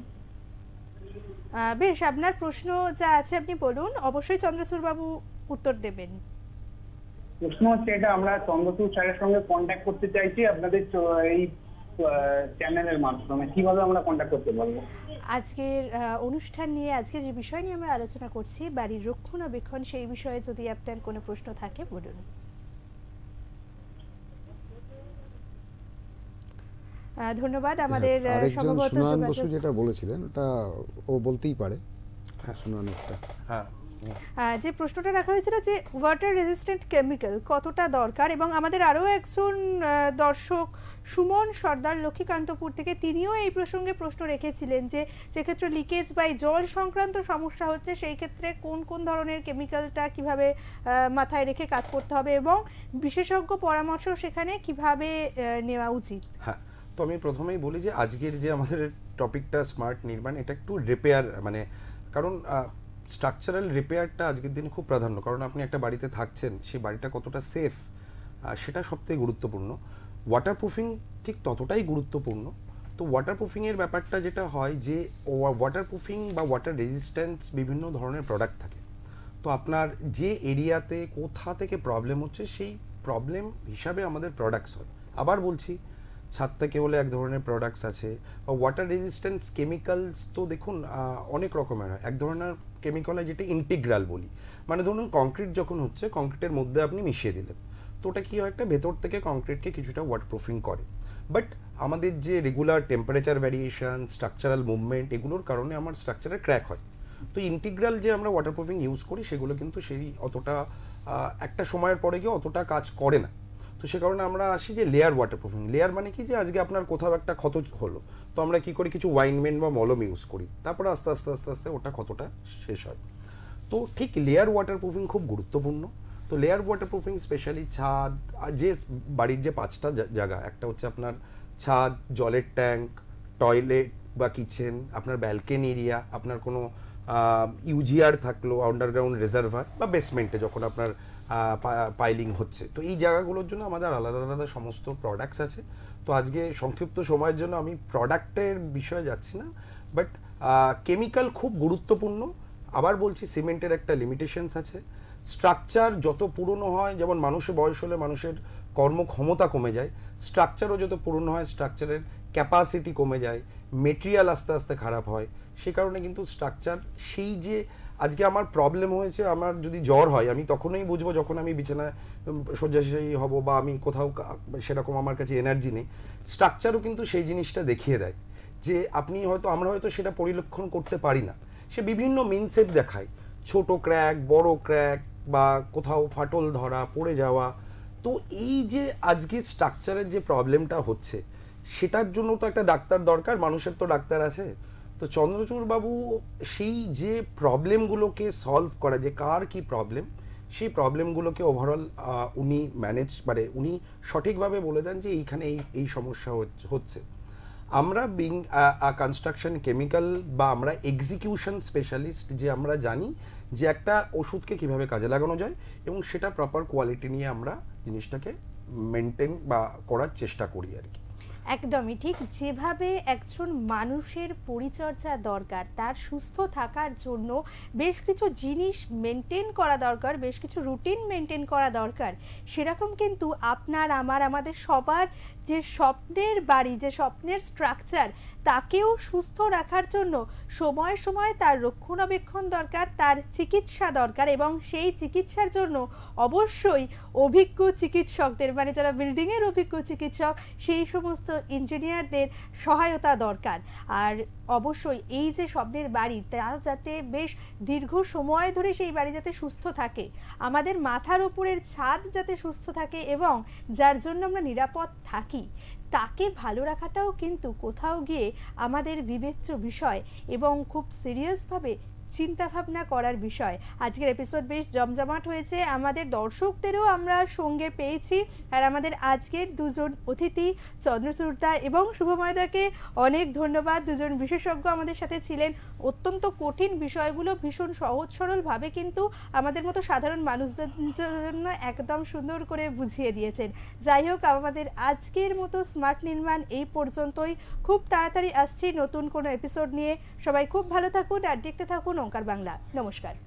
বেশ, আপনার প্রশ্ন যা আছে আপনি বলুন, অবশ্যই চন্দ্রচূড় বাবু উত্তর দেবেন। প্রশ্ন হচ্ছে এটা, আমরা চন্দ্রচূড় স্যারের সঙ্গে কন্ট্যাক্ট করতে চাইছি আপনাদের এই চ্যানেলের মাধ্যমে, কিভাবে আমরা কন্ট্যাক্ট করতে পারবো? আজকের অনুষ্ঠান নিয়ে, আজকে যে বিষয় নিয়ে আমরা আলোচনা করছি বাড়ির রক্ষণাবেক্ষণ, সেই বিষয়ে যদি আপনার কোনো প্রশ্ন থাকে বলুন। ধন্যবাদ। আমাদের আরেকজন সম্ভবত সুনয়ন বসু যোগাযোগ, যেটা বলেছিলেন ওটা ও বলতেই পারে। সুনয়নেরটা হ্যাঁ, যে প্রশ্নটা রাখা হয়েছিল যে ওয়াটার রেজিস্ট্যান্ট কেমিক্যাল কতটা দরকার, এবং আমাদের আরও একজন দর্শক সুমন সর্দার লক্ষ্মীকান্তপুর থেকে, তিনিও এই প্রসঙ্গে প্রশ্ন রেখেছিলেন যে যেক্ষেত্রে লিকেজ বা জল সংক্রান্ত সমস্যা হচ্ছে সেই ক্ষেত্রে কোন কোন ধরনের কেমিক্যালটা কিভাবে মাথায় রেখে কাজ করতে হবে এবং বিশেষজ্ঞ পরামর্শ সেখানে কিভাবে নেওয়া উচিত। হ্যাঁ, তো আমি প্রথমেই বলি যে আজকের যে আমাদের টপিকটা স্মার্ট নির্মাণ, এটা একটু রিপেয়ার, মানে কারণ স্ট্রাকচারাল রিপেয়ারটা আজকের দিনে খুব প্রাধান্য, কারণ আপনি একটা বাড়িতে থাকছেন, সেই বাড়িটা কতটা সেফ সেটা সবথেকে গুরুত্বপূর্ণ। ওয়াটারপ্রুফিং ঠিক ততটাই গুরুত্বপূর্ণ। তো ওয়াটারপ্রুফিংয়ের ব্যাপারটা যেটা হয় যে ওয়াটারপ্রুফিং বা ওয়াটার রেজিস্ট্যান্স বিভিন্ন ধরনের প্রোডাক্ট থাকে। তো আপনার যে এরিয়াতে কোথা থেকে প্রবলেম হচ্ছে সেই প্রবলেম হিসাবে আমাদের প্রোডাক্টস হয়। আবার বলছি, ছাদ থেকে হলে এক ধরনের প্রোডাক্টস আছে, বা ওয়াটার রেজিস্ট্যান্স কেমিক্যালস তো দেখুন অনেক রকমের হয়। এক ধরনের কেমিক্যাল হয় যেটা ইন্টিগ্রাল বলি, মানে ধরুন কংক্রিট যখন হচ্ছে, কংক্রিটের মধ্যে আপনি মিশিয়ে দিলেন, তো ওটা কী হয়, একটা ভেতর থেকে কংক্রিটকে কিছুটা ওয়াটারপ্রুফিং করে। বাট আমাদের যে regular temperature variation, structural movement, এগুলোর কারণে আমার স্ট্রাকচারে ক্র্যাক হয়। তো ইন্টিগ্রাল যে আমরা ওয়াটারপ্রুফিং ইউজ করি সেগুলো কিন্তু সেই অতটা একটা সময়ের পরে গিয়ে অতটা কাজ করে না। তো সে কারণে আমরা আসি যে লেয়ার ওয়াটারপ্রুফিং। লেয়ার মানে কি, যে আজকে আপনার কোথাও একটা ক্ষত হলো, তো আমরা কি করি, কিছু ওয়াইনমেন্ট বা মলম ইউজ করি, তারপরে আস্তে আস্তে আস্তে আস্তে ওটা ক্ষতটা শেষ হয়। তো ঠিক লেয়ার ওয়াটারপ্রুফিং খুব গুরুত্বপূর্ণ। তো লেয়ার ওয়াটারপ্রুফিং স্পেশালি ছাদ, যে বাড়ির যে 5টা জায়গা, একটা হচ্ছে আপনার ছাদ, জলের ট্যাঙ্ক, টয়লেট বা কিচেন, আপনার ব্যালকনি এরিয়া, আপনার কোনো ইউজিআর থাকলো, আন্ডারগ্রাউন্ড রিজার্ভার, বা বেসমেন্টে যখন আপনার পাইলিং হচ্ছে, তো এই জায়গাগুলোর জন্য আমাদের আলাদা আলাদা সমস্ত প্রোডাক্টস আছে। তো আজকে সংক্ষিপ্ত সময়ের জন্য আমি প্রোডাক্টের বিষয়ে যাচ্ছি না, বাট কেমিক্যাল খুব গুরুত্বপূর্ণ। আবার বলছি, সিমেন্টের একটা লিমিটেশনস আছে। স্ট্রাকচার যত পুরনো হয়, যেমন মানুষের বয়স হলে মানুষের কর্মক্ষমতা কমে যায়, স্ট্রাকচারও যত পুরনো হয় স্ট্রাকচারের ক্যাপাসিটি কমে যায়, মেটেরিয়াল আস্তে আস্তে খারাপ হয়। সে কারণে কিন্তু স্ট্রাকচার, সেই যে আজকে আমার প্রবলেম হয়েছে, আমার যদি জ্বর হয় আমি তখনই বুঝবো যখন আমি বিছানায় শয্যাশায়ী হব, বা আমি কোথাও সেরকম আমার কাছে এনার্জি নেই। স্ট্রাকচারও কিন্তু সেই জিনিসটা দেখিয়ে দেয় যে আপনি হয়তো, আমরা হয়তো সেটা পরিলক্ষণ করতে পারি না। সে বিভিন্ন মিনসেপ দেখায়, ছোট ক্র্যাক, বড় ক্র্যাক, বা কোথাও ফাটল ধরা, পড়ে যাওয়া। তো এই যে আজকে স্ট্রাকচারের যে প্রবলেমটা হচ্ছে, সেটার জন্য তো একটা ডাক্তার দরকার, মানুষের তো ডাক্তার আছে। তো চন্দ্রচূড় বাবু সেই যে প্রবলেমগুলোকে সলভ করা, যে কার কি প্রবলেম, সেই প্রবলেমগুলোকে ওভারঅল উনি ম্যানেজ, মানে উনি সঠিকভাবে বলে দেন যে এইখানে এই সমস্যা হচ্ছে। আমরা বিং কনস্ট্রাকশন কেমিক্যাল, বা আমরা এক্সিকিউশন স্পেশালিস্ট, যে আমরা জানি যে একটা ওষুধকে কিভাবে কাজে লাগানো যায় এবং সেটা প্রপার কোয়ালিটি নিয়ে আমরা জিনিসটাকে মেনটেন বা করার চেষ্টা করি আর কি। একদমই ঠিক। যেভাবে একজন মানুষের পরিচর্যা দরকার, তার সুস্থ থাকার জন্য বেশ কিছু জিনিস মেনটেন করা দরকার, বেশ কিছু রুটিন মেনটেন করা দরকার, সেরকম কিন্তু আপনার আমার, আমাদের সবার যে স্বপ্নের বাড়ি, যে স্বপ্নের স্ট্রাকচার, তাকেও সুস্থ রাখার জন্য সময়ে সময়ে তার রক্ষণাবেক্ষণ দরকার, তার চিকিৎসা দরকার, এবং সেই চিকিৎসার জন্য অবশ্যই অভিজ্ঞ চিকিৎসকদের, মানে যারা বিল্ডিংয়ের অভিজ্ঞ চিকিৎসক, সেই সমস্ত ইঞ্জিনিয়ারদের সহায়তা দরকার। আর অবশ্যই এই যে স্বপ্নের বাড়ি, তা যাতে বেশ দীর্ঘ সময় ধরে সেই বাড়ি যাতে সুস্থ থাকে, আমাদের মাথার উপরের ছাদ যাতে সুস্থ থাকে, এবং যার জন্য আমরা নিরাপদ থাকি, তাকে ভালো রাখাটাও কিন্তু কোথাও গিয়ে আমাদের বিবেচ্য বিষয়, এবং খুব সিরিয়াসভাবে চিন্তাভাবনা করার বিষয়। আজকের এপিসোড বেশ জমজমাট হয়েছে, আমাদের দর্শকদেরও আমরা সঙ্গে পেয়েছি। আর আমাদের আজকের দুজন অতিথি চন্দ্রচূড়দা এবং শুভময়দাকে অনেক ধন্যবাদ। দুজন বিশেষজ্ঞ আমাদের সাথে ছিলেন, অত্যন্ত কঠিন বিষয়গুলো ভীষণ সহজ সরলভাবে কিন্তু আমাদের মতো সাধারণ মানুষদের জন্য একদম সুন্দর করে বুঝিয়ে দিয়েছেন। যাই হোক, আমাদের আজকের মতো স্মার্ট নির্মাণ এই পর্যন্তই। খুব তাড়াতাড়ি আসছি নতুন কোনো এপিসোড নিয়ে। সবাই খুব ভালো থাকুন আর দেখতে থাকুন ওঙ্কার বাংলা। নমস্কার।